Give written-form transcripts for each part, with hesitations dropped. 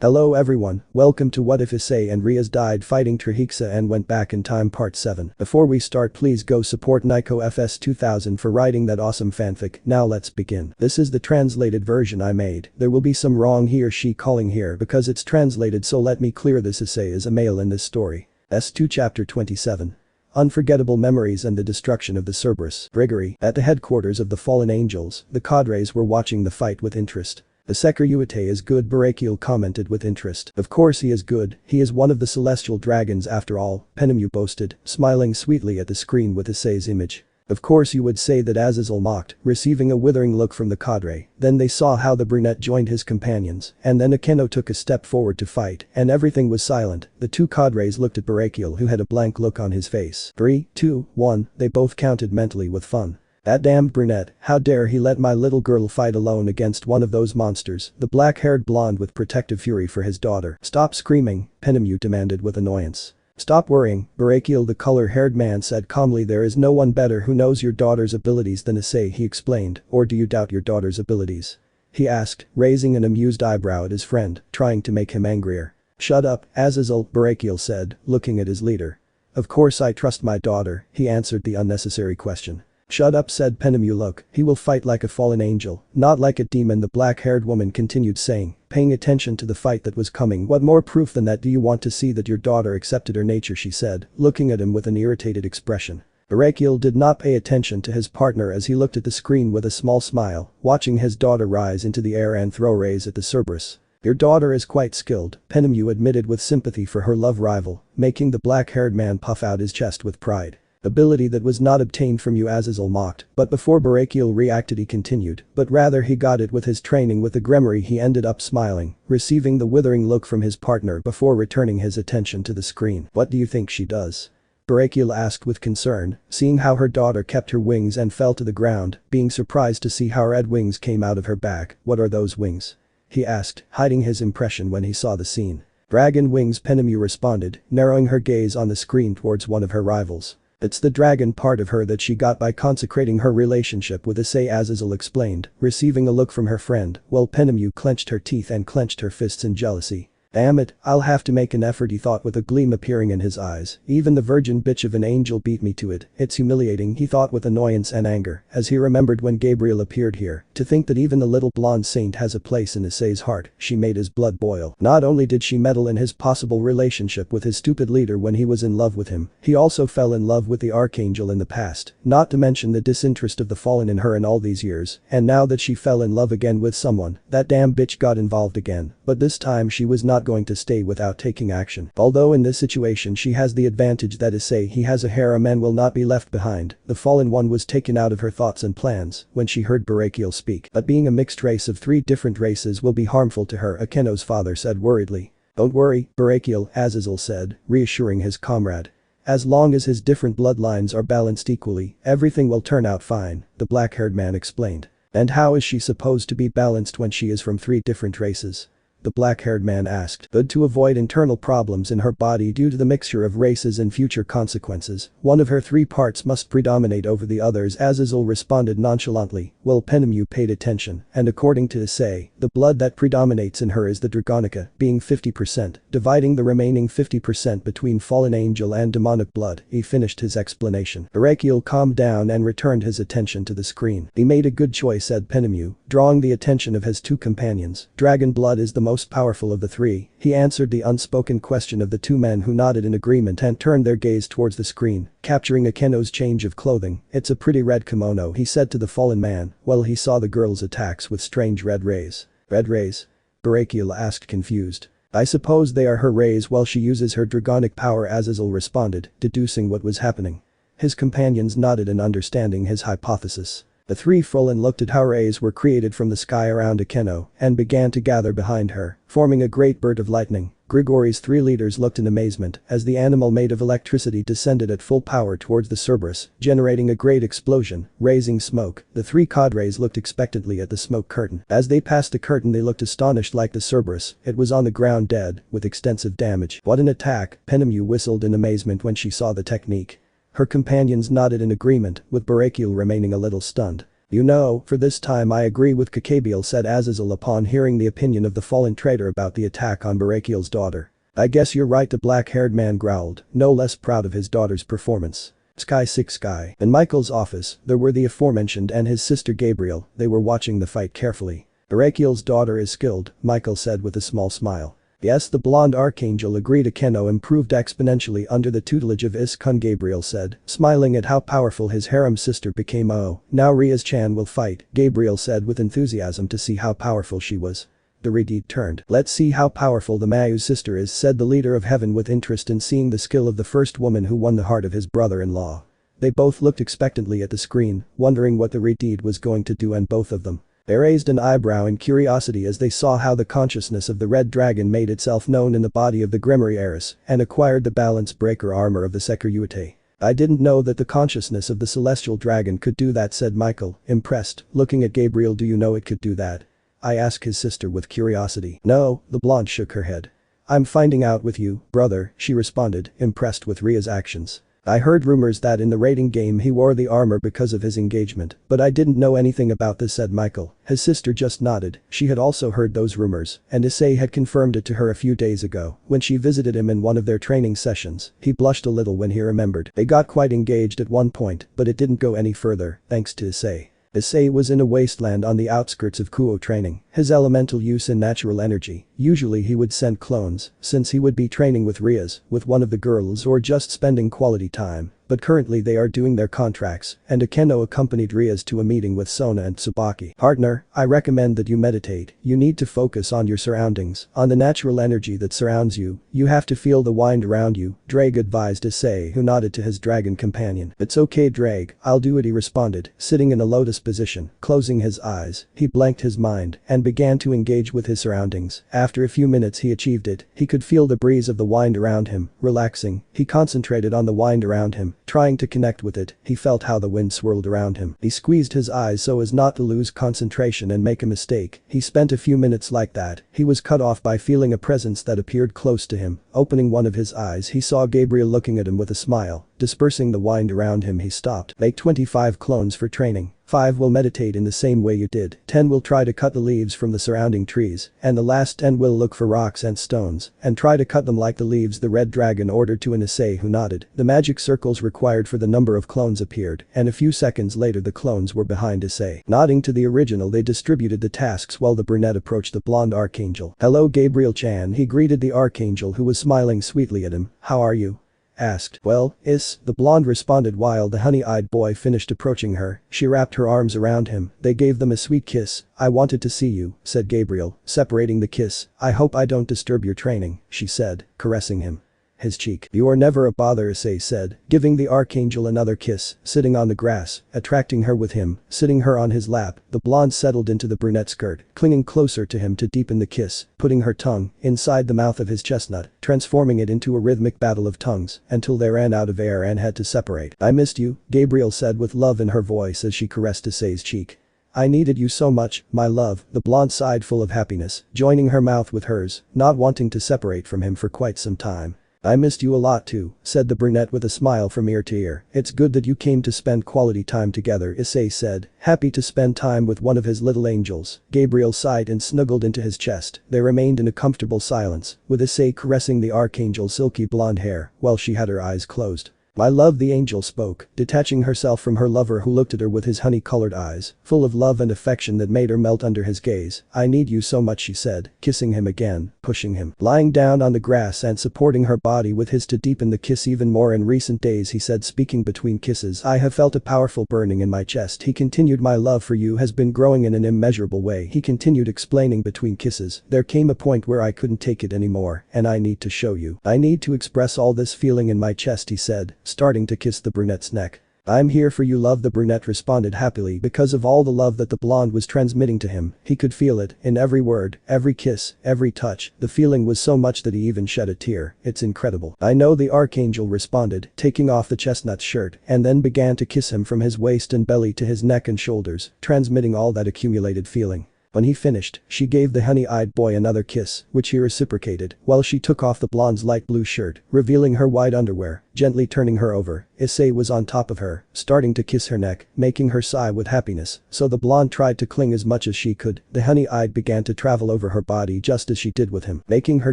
Hello everyone, welcome to What If Issei and Rias died fighting Trihexa and went back in time part 7. Before we start, please go support Nico FS 2000 for writing that awesome fanfic. Now let's begin. This is the translated version I made. There will be some wrong he or she calling here because it's translated, so let me clear this. Issei is a male in this story. S2 chapter 27. Unforgettable memories and the destruction of the Cerberus. Grigory. At the headquarters of the fallen angels, the cadres were watching the fight with interest. The Securite is good, Barakiel commented with interest. Of course he is good, he is one of the celestial dragons after all, Penemu boasted, smiling sweetly at the screen with Issei's image. Of course you would say that, Azazel mocked, receiving a withering look from the cadre. Then they saw how the brunette joined his companions, and then Akeno took a step forward to fight, and everything was silent. The two cadres looked at Barakiel, who had a blank look on his face. 3, 2, 1, they both counted mentally with fun. That damned brunette, how dare he let my little girl fight alone against one of those monsters, the black-haired blonde with protective fury for his daughter. Stop screaming, Penemu demanded with annoyance. Stop worrying, Barakiel, the color-haired man said calmly. There is no one better who knows your daughter's abilities than Issei, he explained. Or do you doubt your daughter's abilities? He asked, raising an amused eyebrow at his friend, trying to make him angrier. Shut up, Azazel, Barakiel said, looking at his leader. Of course I trust my daughter, he answered the unnecessary question. Shut up, said Penemu. Look, he will fight like a fallen angel, not like a demon, the black-haired woman continued saying, paying attention to the fight that was coming. What more proof than that do you want to see that your daughter accepted her nature, she said, looking at him with an irritated expression. Barakiel did not pay attention to his partner as he looked at the screen with a small smile, watching his daughter rise into the air and throw rays at the Cerberus. Your daughter is quite skilled, Penemu admitted with sympathy for her love rival, making the black-haired man puff out his chest with pride. Ability that was not obtained from you, Azazel mocked, but before Barakiel reacted he continued, but rather he got it with his training. With the Gremory he ended up smiling, receiving the withering look from his partner before returning his attention to the screen. What do you think she does? Barakiel asked with concern, seeing how her daughter kept her wings and fell to the ground, being surprised to see how red wings came out of her back. What are those wings? He asked, hiding his impression when he saw the scene. Dragon wings, Penemu responded, narrowing her gaze on the screen towards one of her rivals. It's the dragon part of her that she got by consecrating her relationship with Issei, Azazel explained, receiving a look from her friend, while Penemu clenched her teeth and clenched her fists in jealousy. Damn it, I'll have to make an effort, he thought with a gleam appearing in his eyes. Even the virgin bitch of an angel beat me to it. It's humiliating, he thought with annoyance and anger, as he remembered when Gabriel appeared here. To think that even the little blonde saint has a place in Issei's heart, she made his blood boil. Not only did she meddle in his possible relationship with his stupid leader when he was in love with him, he also fell in love with the archangel in the past, not to mention the disinterest of the fallen in her in all these years, and now that she fell in love again with someone, that damn bitch got involved again, but this time she was not going to stay without taking action. Although in this situation she has the advantage that Issei he has a harem and will not be left behind, the fallen one was taken out of her thoughts and plans when she heard Barakiel speak. But being a mixed race of 3 different races will be harmful to her, Akeno's father said worriedly. Don't worry, Barakiel, Azazel said, reassuring his comrade. As long as his different bloodlines are balanced equally, everything will turn out fine, the black-haired man explained. And how is she supposed to be balanced when she is from 3 different races? The black-haired man asked. Good, to avoid internal problems in her body due to the mixture of races and future consequences, one of her 3 parts must predominate over the others, Azazel responded nonchalantly, while Penemu paid attention, and according to Issei, the blood that predominates in her is the Dragonica, being 50%, dividing the remaining 50% between fallen angel and demonic blood. He finished his explanation. Barakiel calmed down and returned his attention to the screen. He made a good choice, said Penemu, drawing the attention of his 2 companions. Dragon blood is the most powerful of the 3, he answered the unspoken question of the 2 men, who nodded in agreement and turned their gaze towards the screen, capturing Akeno's change of clothing. It's a pretty red kimono, he said to the fallen man, while he saw the girl's attacks with strange red rays. Red rays? Barakiel asked confused. I suppose they are her rays while she uses her dragonic power, Azazel responded, deducing what was happening. His companions nodded in understanding his hypothesis. The 3 fallen looked at how rays were created from the sky around Akeno and began to gather behind her, forming a great bird of lightning. Grigory's 3 leaders looked in amazement as the animal made of electricity descended at full power towards the Cerberus, generating a great explosion, raising smoke. The 3 cadres looked expectantly at the smoke curtain. As they passed the curtain they looked astonished like the Cerberus. It was on the ground dead, with extensive damage. What an attack, Penemu whistled in amazement when she saw the technique. Her companions nodded in agreement, with Barakiel remaining a little stunned. You know, for this time I agree with Kakabiel, said Azazel upon hearing the opinion of the fallen traitor about the attack on Barakiel's daughter. I guess you're right, the black-haired man growled, no less proud of his daughter's performance. Sky 6 Sky. In Michael's office, there were the aforementioned and his sister Gabriel. They were watching the fight carefully. Barakiel's daughter is skilled, Michael said with a small smile. Yes, the blonde archangel agreed. Akeno improved exponentially under the tutelage of Iskun, Gabriel said, smiling at how powerful his harem sister became. Oh, now Rias-chan will fight, Gabriel said with enthusiasm to see how powerful she was. The Redeed turned. Let's see how powerful the Mayu's sister is, said the leader of heaven with interest in seeing the skill of the first woman who won the heart of his brother-in-law. They both looked expectantly at the screen, wondering what the Redeed was going to do, and both of them. They raised an eyebrow in curiosity as they saw how the consciousness of the red dragon made itself known in the body of the Grimoire heiress and acquired the balance breaker armor of the Sekiryuite. I didn't know that the consciousness of the celestial dragon could do that, said Michael, impressed, looking at Gabriel. Do you know it could do that? I asked his sister with curiosity. No, the blonde shook her head. I'm finding out with you, brother, she responded, impressed with Ria's actions. I heard rumors that in the raiding game he wore the armor because of his engagement, but I didn't know anything about this, said Michael. His sister just nodded. She had also heard those rumors, and Issei had confirmed it to her a few days ago when she visited him in one of their training sessions. He blushed a little when he remembered. They got quite engaged at one point, but it didn't go any further, thanks to Issei. Issei was in a wasteland on the outskirts of Kuo training his elemental use in natural energy. Usually he would send clones, since he would be training with Rias, with one of the girls, or just spending quality time. But currently they are doing their contracts, and Akeno accompanied Rias to a meeting with Sona and Tsubaki. Partner, I recommend that you meditate. You need to focus on your surroundings, on the natural energy that surrounds you. You have to feel the wind around you, Drake advised Issei, who nodded to his dragon companion. It's okay, Drake, I'll do it, he responded, sitting in a lotus position. Closing his eyes, he blanked his mind and began to engage with his surroundings. After a few minutes he achieved it. He could feel the breeze of the wind around him, relaxing. He concentrated on the wind around him, trying to connect with it. He felt how the wind swirled around him. He squeezed his eyes so as not to lose concentration and make a mistake. He spent a few minutes like that. He was cut off by feeling a presence that appeared close to him. Opening one of his eyes, he saw Gabriel looking at him with a smile. Dispersing the wind around him, he stopped. Make 25 clones for training. 5 will meditate in the same way you did. 10 will try to cut the leaves from the surrounding trees, and the last 10 will look for rocks and stones and try to cut them like the leaves, the red dragon ordered to an Issei, who nodded. The magic circles required for the number of clones appeared, and a few seconds later the clones were behind Issei. Nodding to the original, they distributed the tasks while the brunette approached the blonde archangel. Hello, Gabriel-chan, he greeted the archangel, who was smiling sweetly at him. How are you? Asked. Well, the blonde responded while the honey-eyed boy finished approaching her. She wrapped her arms around him. They gave them a sweet kiss. I wanted to see you, said Gabriel, separating the kiss. I hope I don't disturb your training, she said, caressing him. His cheek. You are never a bother, Issei said, giving the archangel another kiss, sitting on the grass, attracting her with him, sitting her on his lap. The blonde settled into the brunette skirt, clinging closer to him to deepen the kiss, putting her tongue inside the mouth of his chestnut, transforming it into a rhythmic battle of tongues until they ran out of air and had to separate. I missed you, Gabriel said with love in her voice as she caressed Issei's cheek. I needed you so much, my love, the blonde sighed full of happiness, joining her mouth with hers, not wanting to separate from him for quite some time. I missed you a lot too, said the brunette with a smile from ear to ear. It's good that you came to spend quality time together, Issei said, happy to spend time with one of his little angels. Gabriel sighed and snuggled into his chest. They remained in a comfortable silence, with Issei caressing the archangel's silky blonde hair while she had her eyes closed. My love, the angel spoke, detaching herself from her lover, who looked at her with his honey-colored eyes, full of love and affection that made her melt under his gaze. I need you so much, she said, kissing him again, pushing him. Lying down on the grass and supporting her body with his to deepen the kiss even more. In recent days, he said, speaking between kisses, I have felt a powerful burning in my chest. He continued, my love for you has been growing in an immeasurable way. He continued, explaining between kisses. There came a point where I couldn't take it anymore, and I need to show you. I need to express all this feeling in my chest, he said, starting to kiss the brunette's neck. I'm here for you, love, the brunette responded happily because of all the love that the blonde was transmitting to him. He could feel it in every word, every kiss, every touch. The feeling was so much that he even shed a tear. It's incredible. I know, the archangel responded, taking off the chestnut shirt, and then began to kiss him from his waist and belly to his neck and shoulders, transmitting all that accumulated feeling. When he finished, she gave the honey-eyed boy another kiss, which he reciprocated, while she took off the blonde's light blue shirt, revealing her white underwear, gently turning her over. Issei was on top of her, starting to kiss her neck, making her sigh with happiness, so the blonde tried to cling as much as she could. The honey-eyed began to travel over her body just as she did with him, making her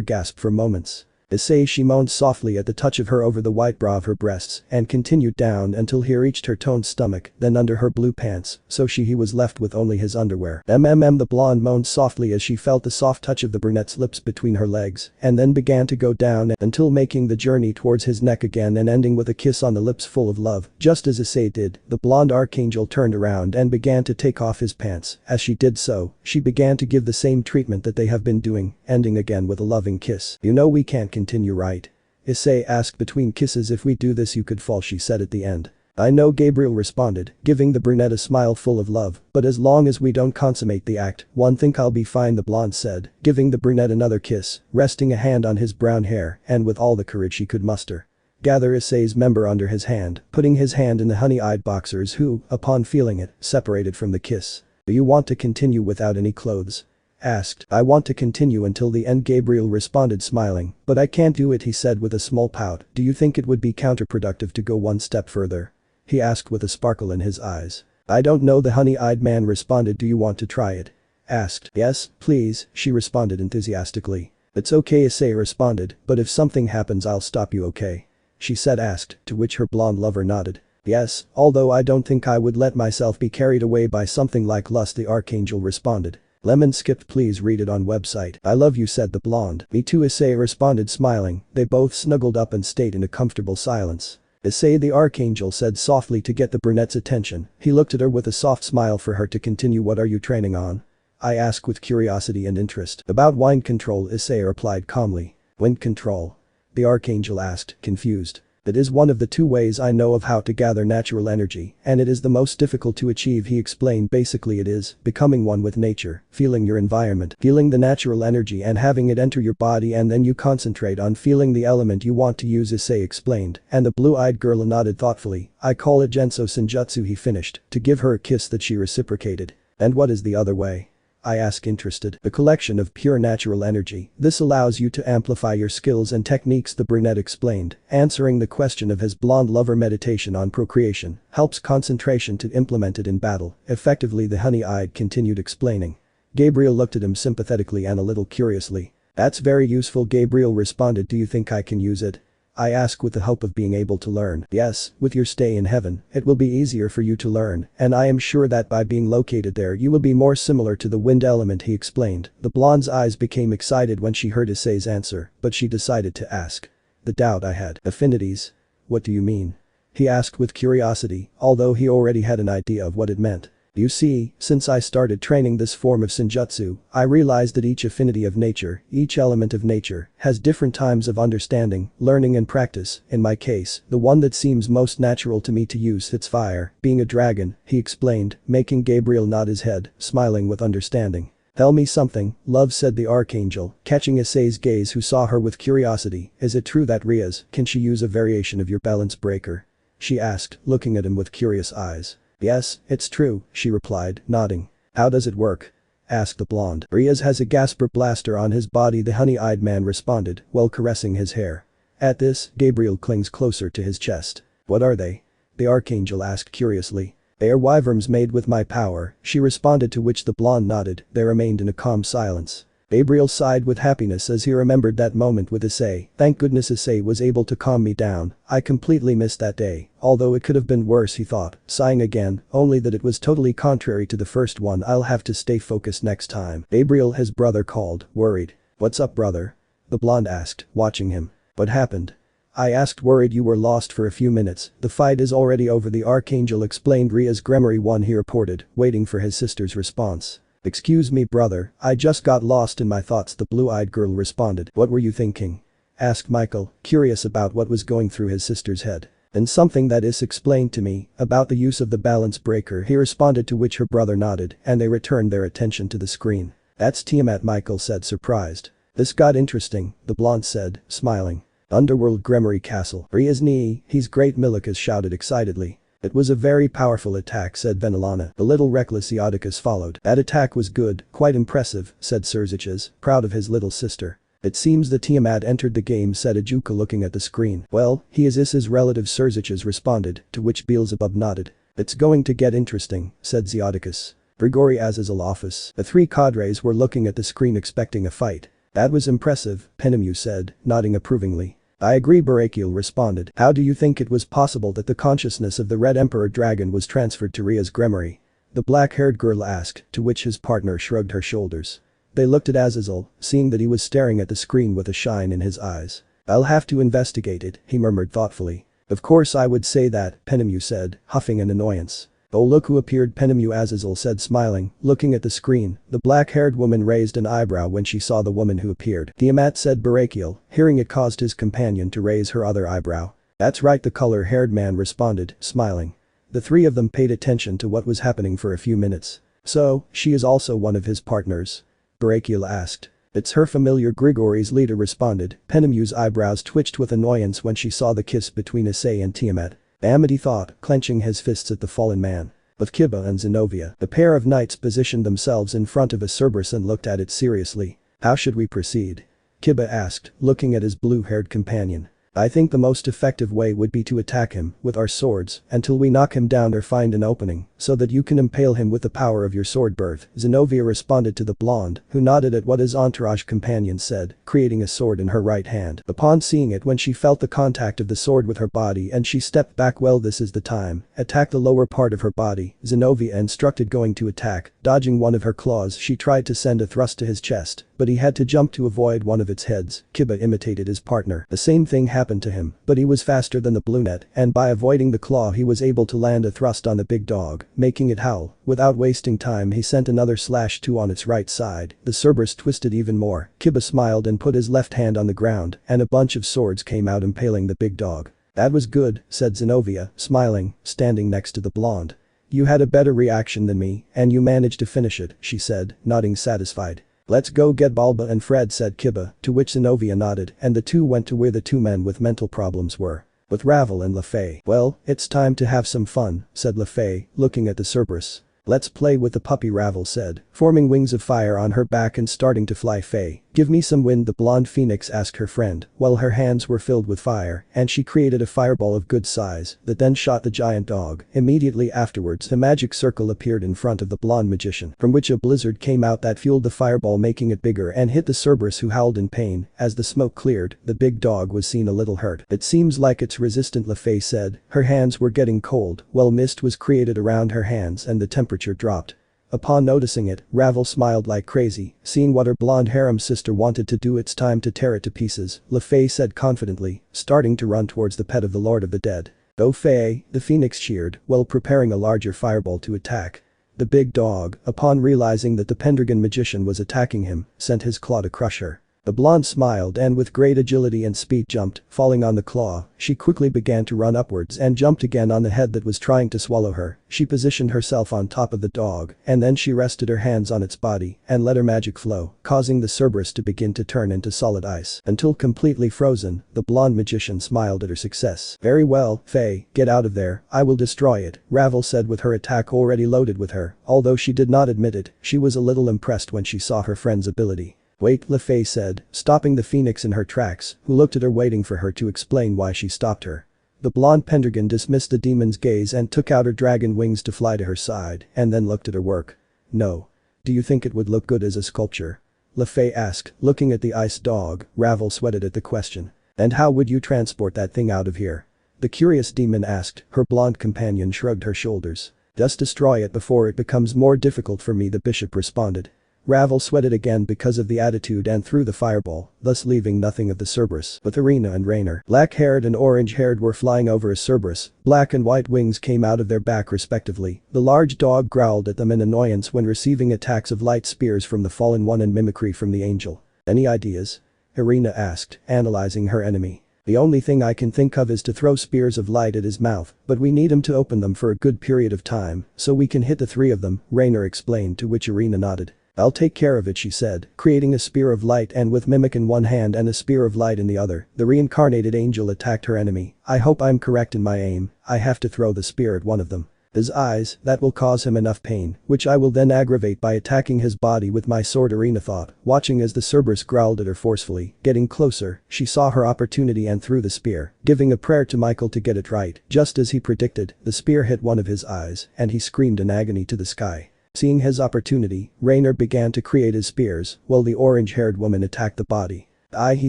gasp for moments. Issei, she moaned softly at the touch of her over the white bra of her breasts and continued down until he reached her toned stomach, then under her blue pants, so he was left with only his underwear. The blonde moaned softly as she felt the soft touch of the brunette's lips between her legs and then began to go down until making the journey towards his neck again and ending with a kiss on the lips full of love. Just as Issei did, the blonde archangel turned around and began to take off his pants. As she did so, she began to give the same treatment that they have been doing, ending again with a loving kiss. "You know we can't continue, right?" Issei asked between kisses. "If we do this you could fall," she said at the end. "I know," Gabriel responded, giving the brunette a smile full of love, "but as long as we don't consummate the act, one think I'll be fine," the blonde said, giving the brunette another kiss, resting a hand on his brown hair and with all the courage she could muster. Gather Issei's member under his hand, putting his hand in the honey-eyed boxers who, upon feeling it, separated from the kiss. "Do you want to continue without any clothes?" asked. "I want to continue until the end," Gabriel responded smiling, "but I can't do it," he said with a small pout. "Do you think it would be counterproductive to go one step further?" he asked with a sparkle in his eyes. "I don't know," the honey-eyed man responded. "Do you want to try it?" asked. "Yes, please," she responded enthusiastically. "It's okay," Issei responded, "but if something happens I'll stop you, okay?" she said asked, to which her blonde lover nodded. "Yes, although I don't think I would let myself be carried away by something like lust," the archangel responded. "Lemon skipped, please read it on website." "I love you," said the blonde. "Me too," Issei responded smiling. They both snuggled up and stayed in a comfortable silence. "Issei," the archangel said softly to get the brunette's attention. He looked at her with a soft smile for her to continue. "What are you training on?" I asked with curiosity and interest. "About wind control," Issei replied calmly. "Wind control?" the archangel asked, confused. "That is one of the two ways I know of how to gather natural energy, and it is the most difficult to achieve," he explained. "Basically it is becoming one with nature, feeling your environment, feeling the natural energy and having it enter your body, and then you concentrate on feeling the element you want to use," Issei explained, and the blue-eyed girl nodded thoughtfully. "I call it Genso Senjutsu," he finished, to give her a kiss that she reciprocated. "And what is the other way?" I asked interested. "The collection of pure natural energy. This allows you to amplify your skills and techniques," the brunette explained, answering the question of his blonde lover. "Meditation on procreation helps concentration to implement it in battle effectively," the honey-eyed continued explaining. Gabriel looked at him sympathetically and a little curiously. "That's very useful," Gabriel responded. "Do you think I can use it?" I asked with the hope of being able to learn. "Yes, with your stay in heaven, it will be easier for you to learn, and I am sure that by being located there you will be more similar to the wind element," he explained. The blonde's eyes became excited when she heard Issei's answer, but she decided to ask. "The doubt I had. Affinities? What do you mean?" he asked with curiosity, although he already had an idea of what it meant. "You see, since I started training this form of senjutsu, I realized that each affinity of nature, each element of nature, has different times of understanding, learning and practice. In my case, the one that seems most natural to me to use hits fire, being a dragon," he explained, making Gabriel nod his head, smiling with understanding. "Tell me something, love," said the archangel, catching Issei's gaze, who saw her with curiosity. "Is it true that Rias, can she use a variation of your balance breaker?" she asked, looking at him with curious eyes. "Yes, it's true," she replied, nodding. "How does it work?" asked the blonde. "Rias has a Gasper blaster on his body," the honey-eyed man responded, while caressing his hair. At this, Gabriel clings closer to his chest. "What are they?" the archangel asked curiously. "They are wyverns made with my power," she responded, to which the blonde nodded. They remained in a calm silence. Gabriel sighed with happiness as he remembered that moment with Issei. "Thank goodness Issei was able to calm me down. I completely missed that day, although it could have been worse," he thought, sighing again, only that it was totally contrary to the first one. "I'll have to stay focused next time." Gabriel, his brother, called, worried. "What's up, brother?" the blonde asked, watching him. "What happened?" I asked, worried. "You were lost for a few minutes. The fight is already over," the archangel explained. "Rias Gremory won," he reported, waiting for his sister's response. "Excuse me, brother, I just got lost in my thoughts," the blue-eyed girl responded. "What were you thinking?" asked Michael, curious about what was going through his sister's head. "And something that is explained to me, about the use of the balance breaker," he responded, to which her brother nodded, and they returned their attention to the screen. "That's Tiamat," Michael said, surprised. "This got interesting," the blonde said, smiling. "Underworld Gremory Castle. Rias knee, he's great," Milikas shouted excitedly. It was a very powerful attack, said Venelana. The little reckless Eodicus followed. That attack was good, quite impressive, said Cerziches, proud of his little sister. It seems that Tiamat entered the game, said Ajuka looking at the screen. Well, he is Issa's relative, Cerziches responded, to which Beelzebub nodded. It's going to get interesting, said Zeodicus. Grigori Azazel office. The three cadres were looking at the screen expecting a fight. That was impressive, Penemu said, nodding approvingly. I agree, Barakiel responded. How do you think it was possible that the consciousness of the Red Emperor Dragon was transferred to Ria's Gremory? The black-haired girl asked, to which his partner shrugged her shoulders. They looked at Azazel, seeing that he was staring at the screen with a shine in his eyes. I'll have to investigate it, he murmured thoughtfully. Of course I would say that, Penemu said, huffing in annoyance. Oh, look who appeared, Penemu, Azazel said, smiling, looking at the screen. The black-haired woman raised an eyebrow when she saw the woman who appeared. Tiamat, said Barakiel, hearing it caused his companion to raise her other eyebrow. That's right, the color-haired man responded, smiling. The three of them paid attention to what was happening for a few minutes. So, she is also one of his partners? Barakiel asked. It's her familiar, Grigori's leader responded. Penemu's eyebrows twitched with annoyance when she saw the kiss between Issei and Tiamat. Amity thought, clenching his fists at the fallen man. With Kiba and Zenobia, the pair of knights positioned themselves in front of a Cerberus and looked at it seriously. How should we proceed? Kiba asked, looking at his blue-haired companion. I think the most effective way would be to attack him with our swords until we knock him down or find an opening so that you can impale him with the power of your sword birth. Zenobia responded to the blonde, who nodded at what his entourage companion said, creating a sword in her right hand. Upon seeing it, when she felt the contact of the sword with her body and she stepped back, well, this is the time. Attack the lower part of her body, Zenobia instructed, going to attack. Dodging one of her claws, she tried to send a thrust to his chest, but he had to jump to avoid one of its heads. Kiba imitated his partner. The same thing happened to him, but he was faster than the brunette, and by avoiding the claw he was able to land a thrust on the big dog, making it howl. Without wasting time, he sent another slash too on its right side. The Cerberus twisted even more. Kiba smiled and put his left hand on the ground, and a bunch of swords came out impaling the big dog. That was good, said Zenobia, smiling, standing next to the blonde. You had a better reaction than me, and you managed to finish it, she said, nodding satisfied. Let's go get Balba and Fred, said Kiba, to which Zenobia nodded, and the two went to where the two men with mental problems were. With Ravel and LaFay. Well, it's time to have some fun, said LaFay, looking at the Cerberus. Let's play with the puppy, Ravel said, forming wings of fire on her back and starting to fly. Faye, give me some wind, the blonde phoenix asked her friend, while her hands were filled with fire, and she created a fireball of good size that then shot the giant dog. Immediately afterwards, a magic circle appeared in front of the blonde magician, from which a blizzard came out that fueled the fireball, making it bigger and hit the Cerberus, who howled in pain. As the smoke cleared, the big dog was seen a little hurt. It seems like it's resistant, LaFay said. Her hands were getting cold, while mist was created around her hands and the temperature dropped. Upon noticing it, Ravel smiled like crazy, seeing what her blonde harem sister wanted to do. It's time to tear it to pieces, LaFay said confidently, starting to run towards the pet of the Lord of the Dead. Go Faye, the phoenix cheered, while preparing a larger fireball to attack. The big dog, upon realizing that the Pendragon magician was attacking him, sent his claw to crush her. The blonde smiled and with great agility and speed jumped, falling on the claw. She quickly began to run upwards and jumped again on the head that was trying to swallow her. She positioned herself on top of the dog, and then she rested her hands on its body and let her magic flow, causing the Cerberus to begin to turn into solid ice. Until completely frozen, the blonde magician smiled at her success. Very well, Faye, get out of there, I will destroy it, Ravel said with her attack already loaded with her. Although she did not admit it, she was a little impressed when she saw her friend's ability. Wait, LaFay said, stopping the phoenix in her tracks, who looked at her waiting for her to explain why she stopped her. The blonde Pendragon dismissed the demon's gaze and took out her dragon wings to fly to her side, and then looked at her work. No. Do you think it would look good as a sculpture? LaFay asked, looking at the ice dog. Ravel sweated at the question. And how would you transport that thing out of here? The curious demon asked. Her blonde companion shrugged her shoulders. Just destroy it before it becomes more difficult for me, the bishop responded. Ravel sweated again because of the attitude and threw the fireball, thus leaving nothing of the Cerberus. With Irina and Rainer, black-haired and orange-haired, were flying over a Cerberus. Black and white wings came out of their back respectively. The large dog growled at them in annoyance when receiving attacks of light spears from the fallen one and mimicry from the angel. Any ideas? Irina asked, analyzing her enemy. The only thing I can think of is to throw spears of light at his mouth, but we need him to open them for a good period of time, so we can hit the three of them, Rainer explained, to which Irina nodded. I'll take care of it, she said, creating a spear of light, and with mimic in one hand and a spear of light in the other, the reincarnated angel attacked her enemy. I hope I'm correct in my aim, I have to throw the spear at one of them. His eyes, that will cause him enough pain, which I will then aggravate by attacking his body with my sword, Irina thought, watching as the Cerberus growled at her forcefully. Getting closer, she saw her opportunity and threw the spear, giving a prayer to Michael to get it right. Just as he predicted, the spear hit one of his eyes, and he screamed in agony to the sky. Seeing his opportunity, Rainer began to create his spears, while the orange-haired woman attacked the body. He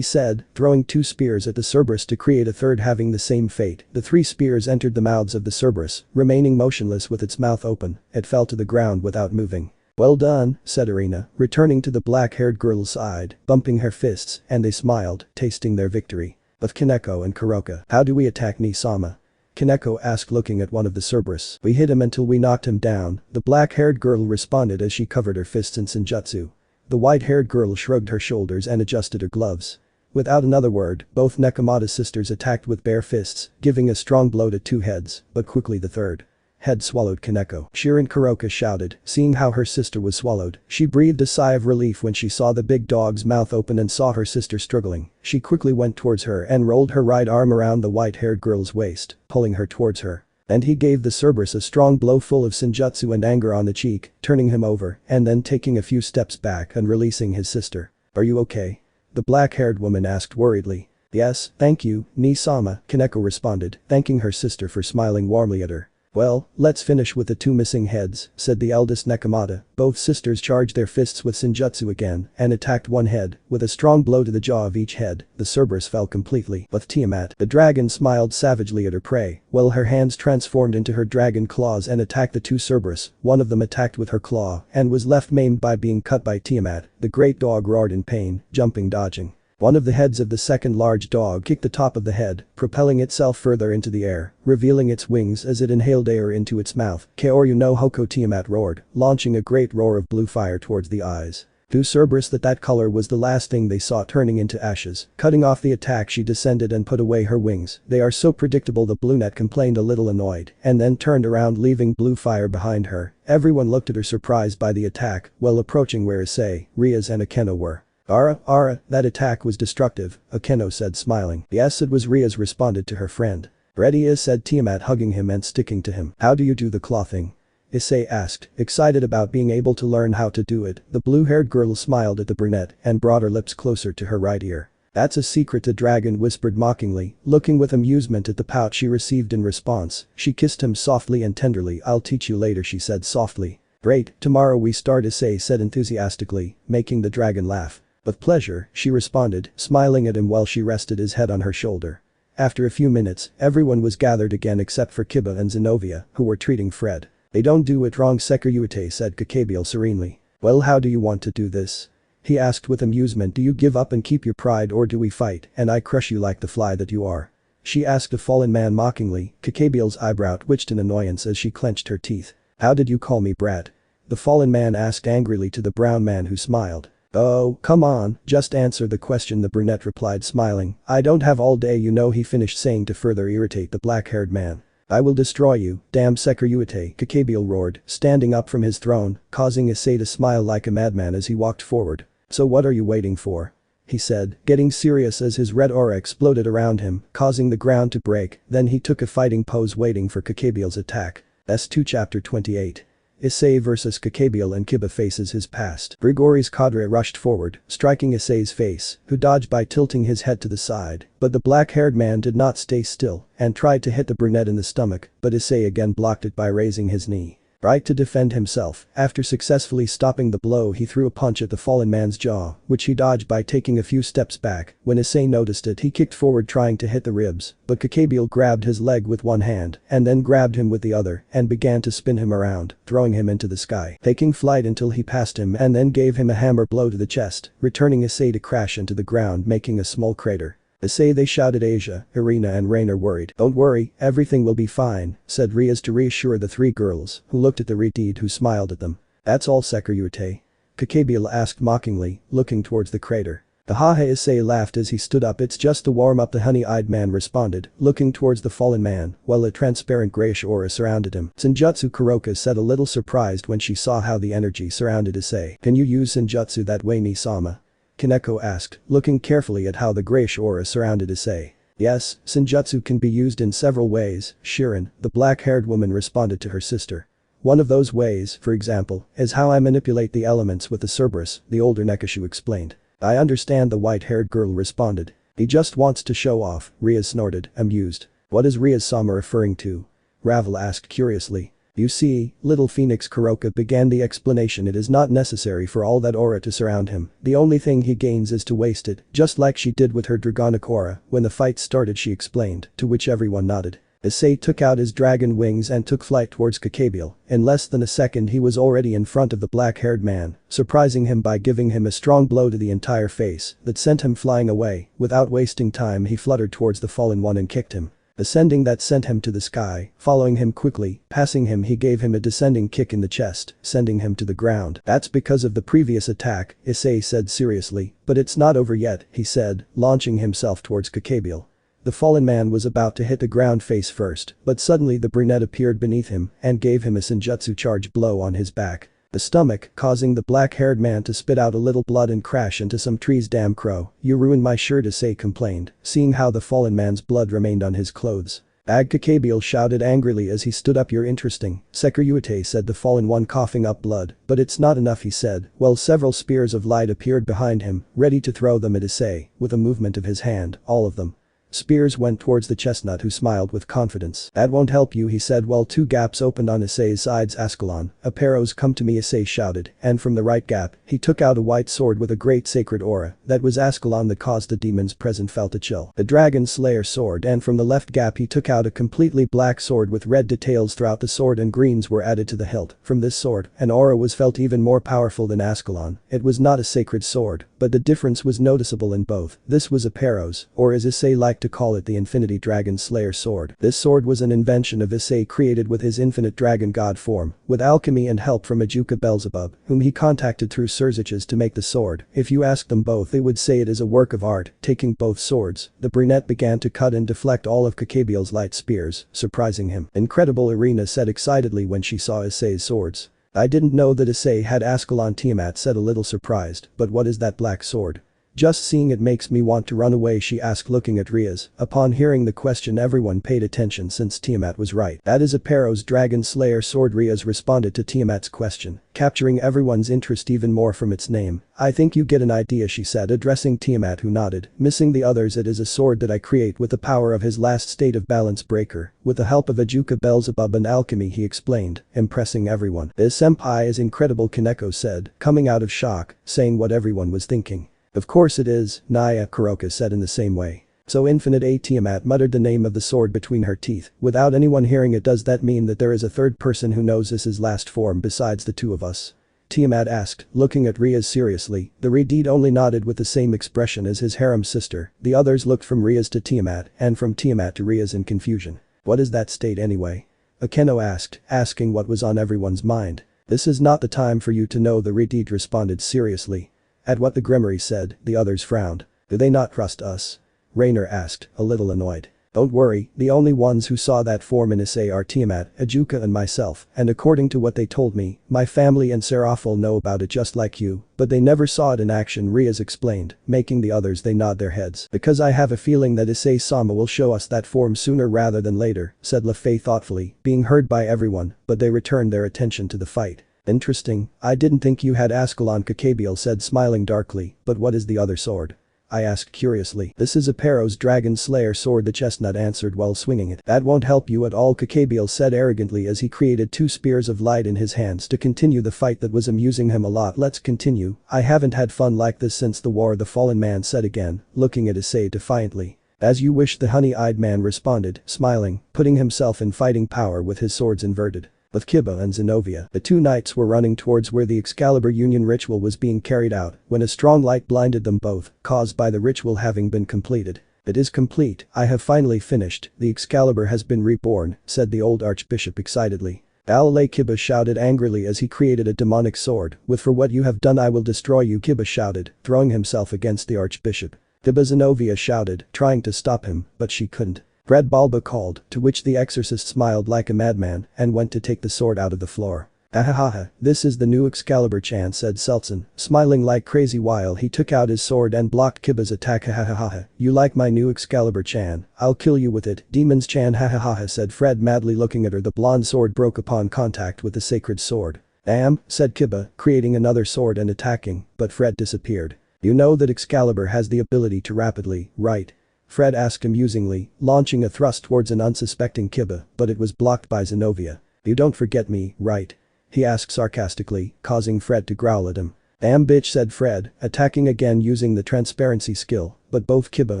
said, throwing 2 spears at the Cerberus to create a third having the same fate. The 3 spears entered the mouths of the Cerberus, remaining motionless with its mouth open. It fell to the ground without moving. Well done, said Irina, returning to the black-haired girl's side, bumping her fists, and they smiled, tasting their victory. But Kaneko and Kuroka, how do we attack Nisama? Kaneko asked, looking at one of the Cerberus. We hit him until we knocked him down, the black-haired girl responded as she covered her fists in Senjutsu. The white-haired girl shrugged her shoulders and adjusted her gloves. Without another word, both Nekomata sisters attacked with bare fists, giving a strong blow to 2 heads, but quickly the third head swallowed Kaneko. Shirin Kuroka shouted, seeing how her sister was swallowed. She breathed a sigh of relief when she saw the big dog's mouth open and saw her sister struggling. She quickly went towards her and rolled her right arm around the white-haired girl's waist, pulling her towards her. And he gave the Cerberus a strong blow full of Senjutsu and anger on the cheek, turning him over, and then taking a few steps back and releasing his sister. Are you okay? The black-haired woman asked worriedly. Yes, thank you, Nisama, Kaneko responded, thanking her sister for smiling warmly at her. Well, let's finish with the 2 missing heads, said the eldest Nekomata. Both sisters charged their fists with Senjutsu again and attacked one head. With a strong blow to the jaw of each head, the Cerberus fell completely. But Tiamat, the dragon, smiled savagely at her prey, while her hands transformed into her dragon claws and attacked the 2 Cerberus. One of them attacked with her claw and was left maimed by being cut by Tiamat. The great dog roared in pain, jumping, dodging. One of the heads of the second large dog kicked the top of the head, propelling itself further into the air, revealing its wings as it inhaled air into its mouth. Kaoryu no Hoko, Tiamat roared, launching a great roar of blue fire towards the eyes. To Cerberus that color was the last thing they saw, turning into ashes. Cutting off the attack, she descended and put away her wings. They are so predictable, the Bluenet complained, a little annoyed, and then turned around, leaving blue fire behind her. Everyone looked at her, surprised by the attack, while approaching where Issei, Rias and Akeno were. Ara, that attack was destructive, Akeno said, smiling. Yes, it was, Rias responded to her friend. Ready is, said Tiamat, hugging him and sticking to him. How do you do the claw thing? Issei asked, excited about being able to learn how to do it. The blue-haired girl smiled at the brunette and brought her lips closer to her right ear. That's a secret, the dragon whispered mockingly, looking with amusement at the pout she received in response. She kissed him softly and tenderly. I'll teach you later, she said softly. Great, tomorrow we start, Issei said enthusiastically, making the dragon laugh. With pleasure, she responded, smiling at him while she rested his head on her shoulder. After a few minutes, everyone was gathered again except for Kiba and Zenobia, who were treating Fred. They don't do it wrong, Sekirute said Kakabiel serenely. Well, how do you want to do this? He asked with amusement. Do you give up and keep your pride, or do we fight and I crush you like the fly that you are? She asked the fallen man mockingly. Kakabiel's eyebrow twitched in annoyance as she clenched her teeth. How did you call me brat? The fallen man asked angrily to the brown man, who smiled. Oh, come on, just answer the question, the brunette replied, smiling. I don't have all day, you know, he finished saying to further irritate the black-haired man. I will destroy you, damn Sekirute, Kakabiel roared, standing up from his throne, causing Issei to smile like a madman as he walked forward. So what are you waiting for? He said, getting serious as his red aura exploded around him, causing the ground to break. Then he took a fighting pose, waiting for Kakabiel's attack. S2 Chapter 28. Issei vs Kakabiel, and Kiba faces his past. Grigori's cadre rushed forward, striking Issei's face, who dodged by tilting his head to the side. But the black-haired man did not stay still and tried to hit the brunette in the stomach, but Issei again blocked it by raising his knee. Right to defend himself, after successfully stopping the blow, he threw a punch at the fallen man's jaw, which he dodged by taking a few steps back. When Issei noticed it, he kicked forward trying to hit the ribs, but Kakabiel grabbed his leg with one hand and then grabbed him with the other and began to spin him around, throwing him into the sky, taking flight until he passed him and then gave him a hammer blow to the chest, returning Issei to crash into the ground, making a small crater. Issei, they shouted. Asia, Irina and Rainer worried. Don't worry, everything will be fine, said Rias to reassure the 3 girls, who looked at the Retid, who smiled at them. That's all, Sekirute? Kakabiel asked mockingly, looking towards the crater. Ahaha Issei laughed as he stood up. It's just to warm up, the honey-eyed man responded, looking towards the fallen man, while a transparent grayish aura surrounded him. Senjutsu, Kuroka said, a little surprised when she saw how the energy surrounded Issei. Can you use Senjutsu that way, Ni-sama? Kaneko asked, looking carefully at how the grayish aura surrounded Issei. Yes, Senjutsu can be used in several ways, Shirin, the black-haired woman responded to her sister. One of those ways, for example, is how I manipulate the elements with the Cerberus, the older Nekashu explained. I understand, the white-haired girl responded. He just wants to show off, Rias snorted, amused. What is Rias-sama referring to? Ravel asked curiously. You see, little Phoenix, Kuroka began the explanation. It is not necessary for all that aura to surround him, the only thing he gains is to waste it, just like she did with her dragonic aura when the fight started, she explained, to which everyone nodded. Issei took out his dragon wings and took flight towards Kakabiel. In less than a second he was already in front of the black-haired man, surprising him by giving him a strong blow to the entire face that sent him flying away. Without wasting time he fluttered towards the fallen one and kicked him. Ascending, that sent him to the sky, following him quickly, passing him, he gave him a descending kick in the chest, sending him to the ground. That's because of the previous attack, Issei said seriously, but it's not over yet, he said, launching himself towards Kakabiel. The fallen man was about to hit the ground face first, but suddenly the brunette appeared beneath him and gave him a senjutsu charge blow on his back. The stomach, causing the black-haired man to spit out a little blood and crash into some trees. Damn crow, you ruined my shirt, Issei complained, seeing how the fallen man's blood remained on his clothes. Ag, Kakabiel shouted angrily as he stood up. You're interesting, Sekiryuite, said the fallen one, coughing up blood, but it's not enough, he said, while several spears of light appeared behind him, ready to throw them at Issei, with a movement of his hand, all of them. Spears went towards the chestnut, who smiled with confidence. That won't help you, he said, while two gaps opened on Issei's sides. Ascalon, Aparos, come to me, Issei shouted, and from the right gap, he took out a white sword with a great sacred aura. That was Ascalon that caused the demons present felt a chill. The Dragon Slayer sword, and from the left gap he took out a completely black sword with red details throughout the sword and greens were added to the hilt. From this sword, an aura was felt even more powerful than Ascalon. It was not a sacred sword, but the difference was noticeable in both. This was Aparos, or as Issei liked to call it, the Infinity Dragon Slayer sword. This sword was an invention of Issei, created with his infinite dragon god form, with alchemy and help from Ajuka Beelzebub, whom he contacted through Surziches to make the sword. If you ask them both, they would say it is a work of art. Taking both swords, the brunette began to cut and deflect all of Kakabiel's light spears, surprising him. Incredible, Irina said excitedly when she saw Issei's swords. I didn't know that Issei had Ascalon, Tiamat said, a little surprised, but what is that black sword? Just seeing it makes me want to run away, she asked, looking at Rias. Upon hearing the question, everyone paid attention since Tiamat was right. That is Aparos' Dragon Slayer sword, Rias responded to Tiamat's question, capturing everyone's interest even more from its name. I think you get an idea, she said, addressing Tiamat, who nodded. Missing the others, it is a sword that I create with the power of his last state of balance breaker, with the help of Ajuka Beelzebub and alchemy, he explained, impressing everyone. This senpai is incredible, Kaneko said, coming out of shock, saying what everyone was thinking. Of course it is, Naya, Kuroka said in the same way. So infinite, a Tiamat muttered the name of the sword between her teeth, without anyone hearing it. Does that mean that there is a third person who knows this is last form besides the two of us? Tiamat asked, looking at Rias seriously. The Redeed only nodded with the same expression as his harem sister. The others looked from Rias to Tiamat, and from Tiamat to Rias in confusion. What is that state anyway? Akeno asked, asking what was on everyone's mind. This is not the time for you to know, the Redeed responded seriously. At what the Grimoire said, the others frowned. Do they not trust us? Rainer asked, a little annoyed. Don't worry, the only ones who saw that form in Issei are Tiamat, Ajuka and myself, and according to what they told me, my family and Seraphil know about it just like you, but they never saw it in action, Rias explained, making the others they nod their heads. Because I have a feeling that Issei-sama will show us that form sooner rather than later, said Lefei thoughtfully, being heard by everyone, but they returned their attention to the fight. Interesting, I didn't think you had Ascalon, Kakabiel said, smiling darkly, but what is the other sword? I asked curiously. This is Aparos' Dragon Slayer sword, the chestnut answered while swinging it. That won't help you at all, Kakabiel said arrogantly as he created two spears of light in his hands to continue the fight that was amusing him a lot. Let's continue, I haven't had fun like this since the war, the fallen man said again, looking at Issei defiantly. As you wish, the honey-eyed man responded, smiling, putting himself in fighting power with his swords inverted. With Kiba and Zenobia, the two knights were running towards where the Excalibur Union ritual was being carried out when a strong light blinded them both, caused by the ritual having been completed. It is complete, I have finally finished, the Excalibur has been reborn, said the old archbishop excitedly. Alale Kiba shouted angrily as he created a demonic sword. With for what you have done I will destroy you, Kiba shouted, throwing himself against the archbishop. Tiba Zenobia shouted, trying to stop him, but she couldn't. Fred Balba called, to which the exorcist smiled like a madman and went to take the sword out of the floor. Ahahaha, this is the new Excalibur-chan, said Seltzin, smiling like crazy while he took out his sword and blocked Kiba's attack. Hahaha, you like my new Excalibur-chan, I'll kill you with it, Demons-chan. Hahaha, said Fred madly looking at her. The blonde sword broke upon contact with the sacred sword. Said Kiba, creating another sword and attacking, but Fred disappeared. You know that Excalibur has the ability to rapidly, right? Fred asked amusingly, launching a thrust towards an unsuspecting Kiba, but it was blocked by Zenobia. You don't forget me, right? He asked sarcastically, causing Fred to growl at him. Bitch, said Fred, attacking again using the transparency skill, but both Kiba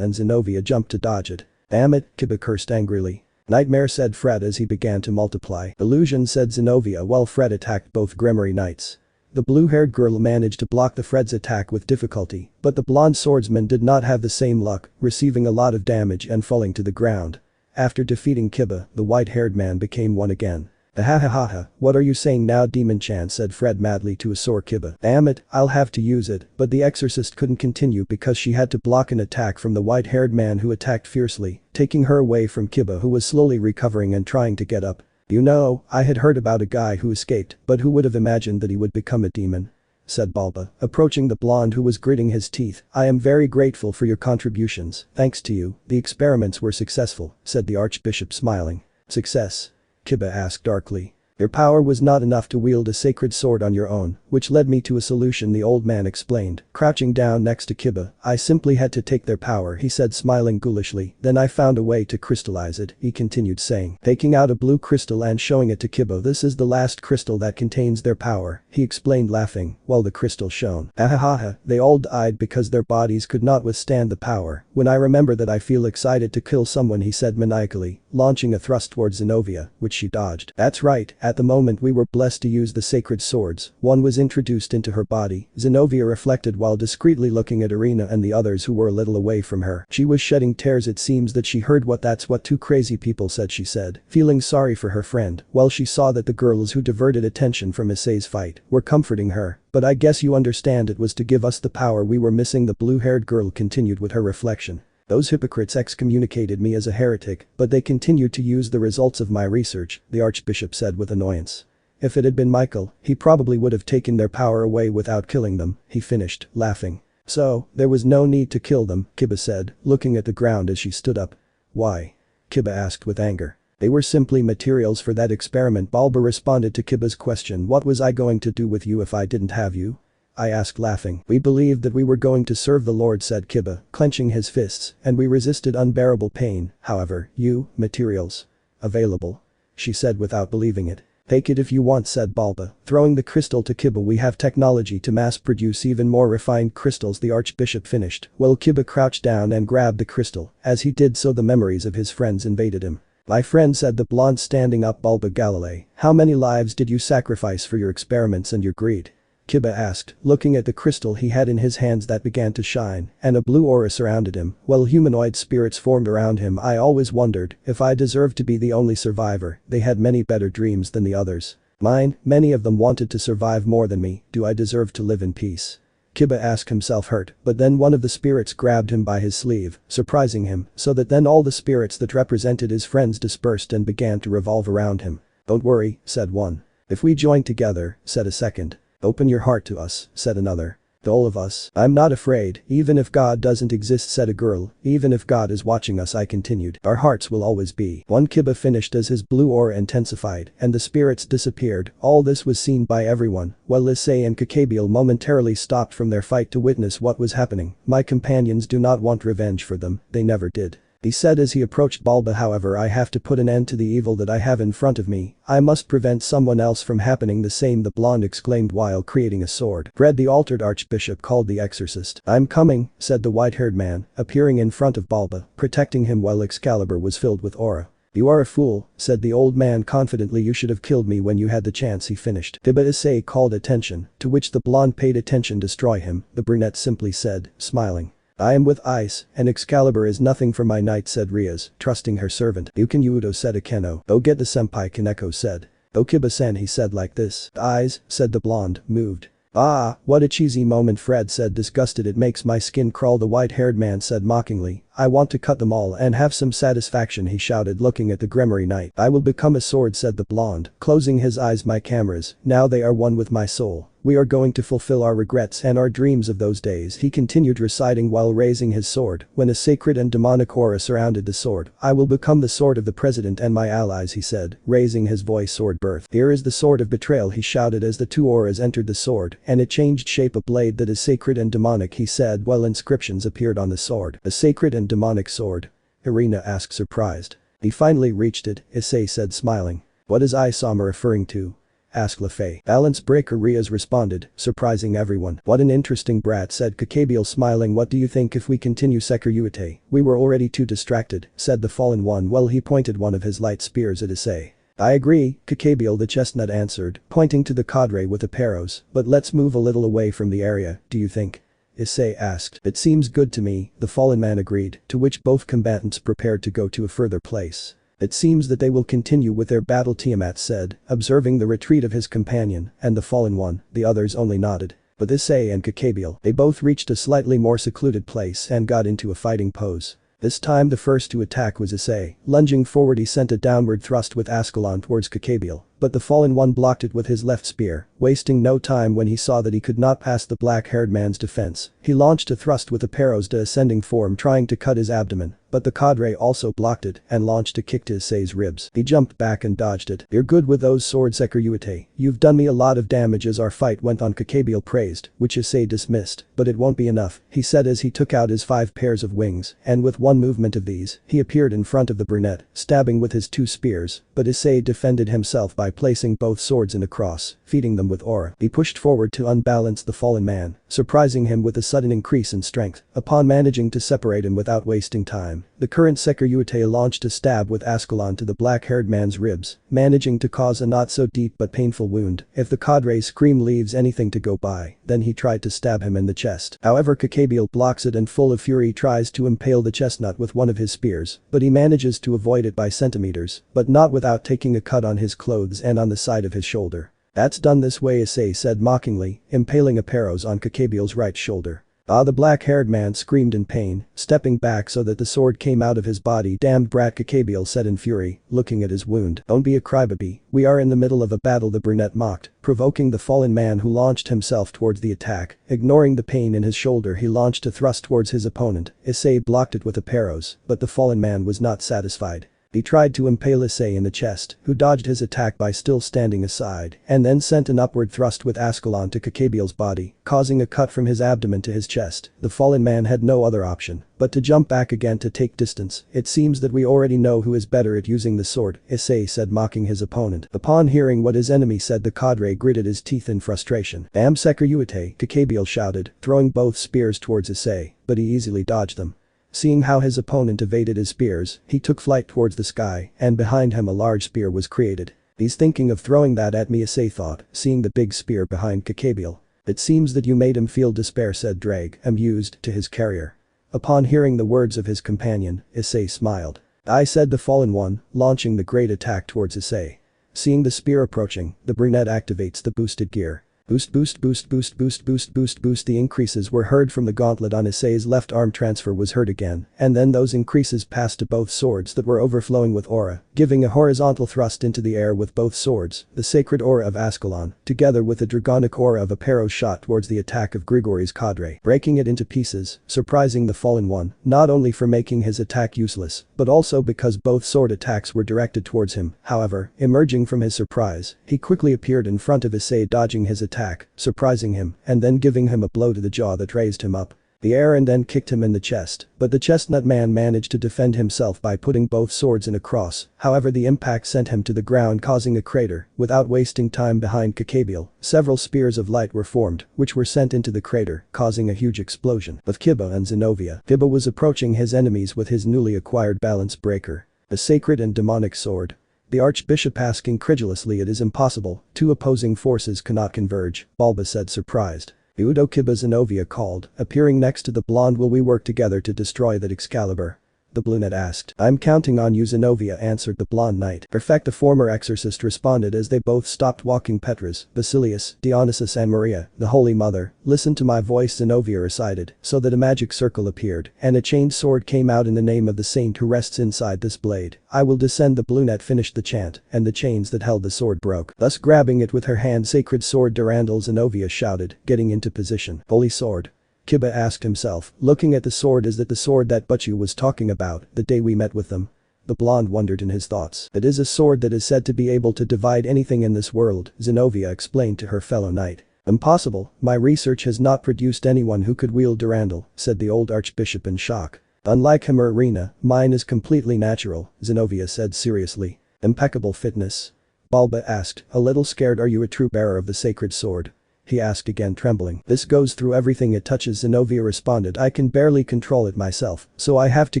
and Zenobia jumped to dodge it. Damn it, Kiba cursed angrily. Nightmare, said Fred as he began to multiply. Illusion, said Zenobia while Fred attacked both Grimory Knights. The blue-haired girl managed to block the Fred's attack with difficulty, but the blonde swordsman did not have the same luck, receiving a lot of damage and falling to the ground. After defeating Kiba, the white-haired man became one again. Ahahaha, what are you saying now, Demon-chan, said Fred madly to a sore Kiba. Damn it, I'll have to use it, but the exorcist couldn't continue because she had to block an attack from the white-haired man who attacked fiercely, taking her away from Kiba, who was slowly recovering and trying to get up. You know, I had heard about a guy who escaped, but who would have imagined that he would become a demon? Said Balba, approaching the blonde who was gritting his teeth. I am very grateful for your contributions, thanks to you, the experiments were successful, said the archbishop smiling. Success? Kiba asked darkly. Your power was not enough to wield a sacred sword on your own, which led me to a solution, the old man explained, crouching down next to Kiba. I simply had to take their power, he said, smiling ghoulishly. Then I found a way to crystallize it, he continued, saying, taking out a blue crystal and showing it to Kiba. This is the last crystal that contains their power, he explained, laughing, while the crystal shone. Ahahaha, they all died because their bodies could not withstand the power. When I remember that I feel excited to kill someone, he said maniacally, launching a thrust towards Zenobia, which she dodged. That's right, at the moment we were blessed to use the sacred swords, one was introduced into her body, Zenobia reflected while discreetly looking at Irina and the others who were a little away from her. She was shedding tears. It seems that she heard that's what two crazy people said, she said, feeling sorry for her friend, while she saw that the girls who diverted attention from Issei's fight were comforting her. But I guess you understand it was to give us the power we were missing, the blue-haired girl continued with her reflection. Those hypocrites excommunicated me as a heretic, but they continued to use the results of my research, the archbishop said with annoyance. If it had been Michael, he probably would have taken their power away without killing them, he finished, laughing. So, there was no need to kill them, Kiba said, looking at the ground as she stood up. Why? Kiba asked with anger. They were simply materials for that experiment, Balba responded to Kiba's question. What was I going to do with you if I didn't have you? I asked, laughing. We believed that we were going to serve the Lord, said Kiba, clenching his fists, and we resisted unbearable pain. However, you, materials. Available? She said without believing it. Take it if you want, said Balba, throwing the crystal to Kiba. We have technology to mass produce even more refined crystals, the archbishop finished, while Kiba crouched down and grabbed the crystal. As he did so, the memories of his friends invaded him. My friend, said the blonde, standing up. Balba Galilei, how many lives did you sacrifice for your experiments and your greed? Kiba asked, looking at the crystal he had in his hands that began to shine, and a blue aura surrounded him, while humanoid spirits formed around him. I always wondered if I deserved to be the only survivor. They had many better dreams than the others. Mine, many of them wanted to survive more than me. Do I deserve to live in peace? Kiba asked himself, hurt, but then one of the spirits grabbed him by his sleeve, surprising him, so that then all the spirits that represented his friends dispersed and began to revolve around him. Don't worry, said one. If we join together, said a second. Open your heart to us, said another. To all of us. I'm not afraid, even if God doesn't exist, said a girl. Even if God is watching us, I continued. Our hearts will always be one. Kiba finished as his blue aura intensified and the spirits disappeared. All this was seen by everyone, while Issei and Kakabiel momentarily stopped from their fight to witness what was happening. My companions do not want revenge for them, they never did. He said as he approached Balba. However, I have to put an end to the evil that I have in front of me. I must prevent someone else from happening the same, the blonde exclaimed while creating a sword. Fred, the altered archbishop, called the exorcist. I'm coming, said the white-haired man, appearing in front of Balba, protecting him while Excalibur was filled with aura. You are a fool, said the old man confidently. You should have killed me when you had the chance, he finished. Tiba Issei called attention, to which the blonde paid attention. Destroy him, the brunette simply said, smiling. I am with Ice, and Excalibur is nothing for my knight, said Rias, trusting her servant. You can Yudo, said Akeno. Go get the senpai, Kaneko said. Okiba-san, he said like this. Eyes, said the blonde, moved. Ah, what a cheesy moment, Fred said, disgusted. It makes my skin crawl, the white-haired man said mockingly. I want to cut them all and have some satisfaction, he shouted, looking at the Gremory Knight. I will become a sword, said the blonde, closing his eyes. My cameras, now they are one with my soul. We are going to fulfill our regrets and our dreams of those days, he continued reciting while raising his sword. When a sacred and demonic aura surrounded the sword, I will become the sword of the president and my allies, he said, raising his voice. Sword birth. Here is the sword of betrayal, he shouted as the two auras entered the sword, and it changed shape. A blade that is sacred and demonic, he said while inscriptions appeared on the sword. A sacred and demonic sword? Irina asked, surprised. He finally reached it, Issei said, smiling. What is Isama referring to? Asked Lefei. Balance breaker, Rias responded, surprising everyone. What an interesting brat, said Kakabiel, smiling. What do you think if we continue Sekiryuite? We were already too distracted, said the fallen one while he pointed one of his light spears at Issei. I agree, Kakabiel the chestnut answered, pointing to the cadre with the arrows, but let's move a little away from the area, do you think? Issei asked. It seems good to me, the fallen man agreed, to which both combatants prepared to go to a further place. It seems that they will continue with their battle, Tiamat said, observing the retreat of his companion, and the fallen one. The others only nodded. But Issei and Kakabiel, they both reached a slightly more secluded place and got into a fighting pose. This time the first to attack was Issei. Lunging forward, he sent a downward thrust with Ascalon towards Kakabiel, but the fallen one blocked it with his left spear, wasting no time. When he saw that he could not pass the black-haired man's defense, he launched a thrust with a Paros de ascending form, trying to cut his abdomen, but the cadre also blocked it and launched a kick to Issei's ribs. He jumped back and dodged it. You're good with those swords, Sekiryuite. You've done me a lot of damage. As our fight went on, Kakabiel praised, which Issei dismissed, but it won't be enough, he said as he took out his 5 pairs of wings, and with one movement of these, he appeared in front of the brunette, stabbing with his 2 spears, but Issei defended himself by placing both swords in a cross, feeding them with aura. He pushed forward to unbalance the fallen man, surprising him with a sudden increase in strength. Upon managing to separate him without wasting time, the current Sekiryuite launched a stab with Ascalon to the black-haired man's ribs, managing to cause a not so deep but painful wound. If the cadre's scream leaves anything to go by, then he tried to stab him in the chest. However, Kakabiel blocks it and full of fury tries to impale the chestnut with one of his spears, but he manages to avoid it by centimeters, but not without taking a cut on his clothes and on the side of his shoulder. That's done this way, Issei said mockingly, impaling a Paros on Kakabiel's right shoulder. Ah, the black-haired man screamed in pain, stepping back so that the sword came out of his body. Damned brat, Kakabiel said in fury, looking at his wound. Don't be a crybaby, we are in the middle of a battle, the brunette mocked, provoking the fallen man, who launched himself towards the attack. Ignoring the pain in his shoulder, he launched a thrust towards his opponent. Issei blocked it with a Paros, but the fallen man was not satisfied. He tried to impale Issei in the chest, who dodged his attack by still standing aside, and then sent an upward thrust with Ascalon to Kakabiel's body, causing a cut from his abdomen to his chest. The fallen man had no other option but to jump back again to take distance. It seems that we already know who is better at using the sword, Issei said, mocking his opponent. Upon hearing what his enemy said, the cadre gritted his teeth in frustration. Damn Sekiryuite, Kakabiel shouted, throwing both spears towards Issei, but he easily dodged them. Seeing how his opponent evaded his spears, he took flight towards the sky, and behind him a large spear was created. He's thinking of throwing that at me, Issei thought, seeing the big spear behind Kakabiel. It seems that you made him feel despair, said Drag, amused, to his carrier. Upon hearing the words of his companion, Issei smiled. I said the fallen one, launching the great attack towards Issei. Seeing the spear approaching, the brunette activates the boosted gear. Boost, boost, boost, boost, boost, boost, boost, boost. The increases were heard from the gauntlet on Issei's left arm. Transfer was heard again, and then those increases passed to both swords that were overflowing with aura, giving a horizontal thrust into the air with both swords. The sacred aura of Ascalon, together with the dragonic aura of a Paros, shot towards the attack of Grigory's cadre, breaking it into pieces, surprising the fallen one, not only for making his attack useless, but also because both sword attacks were directed towards him. However, emerging from his surprise, he quickly appeared in front of Issei, dodging his attack, surprising him, and then giving him a blow to the jaw that raised him up the air and then kicked him in the chest, but the chestnut man managed to defend himself by putting both swords in a cross. However, the impact sent him to the ground, causing a crater. Without wasting time behind Kakabiel, several spears of light were formed, which were sent into the crater, causing a huge explosion. With Kiba and Zenobia, Kiba was approaching his enemies with his newly acquired balance breaker, a sacred and demonic sword. The Archbishop asked incredulously, it is impossible, 2 opposing forces cannot converge, Balba said, surprised. Udo, Kiba, Zenobia called, appearing next to the blonde. Will we work together to destroy that Excalibur? the brunette asked. I'm counting on you, Zenobia answered the blonde knight. Perfect, the former exorcist responded as they both stopped walking. Petrus, Basilius, Dionysus and Maria, the Holy Mother, listen to my voice, Zenobia recited, so that a magic circle appeared, and a chained sword came out in the name of the saint who rests inside this blade. I will descend. The brunette finished the chant, and the chains that held the sword broke. Thus grabbing it with her hand, sacred sword Durandal, Zenobia shouted, getting into position. Holy sword? Kiba asked himself, looking at the sword. Is that the sword that Butchu was talking about the day we met with them? The blonde wondered in his thoughts. It is a sword that is said to be able to divide anything in this world, Zenobia explained to her fellow knight. Impossible, my research has not produced anyone who could wield Durandal, said the old archbishop in shock. Unlike him, Irina, mine is completely natural, Zenobia said seriously. Impeccable fitness? Balba asked, a little scared. Are you a true bearer of the sacred sword? He asked again, trembling. This goes through everything it touches, Zenobia responded. I can barely control it myself, so I have to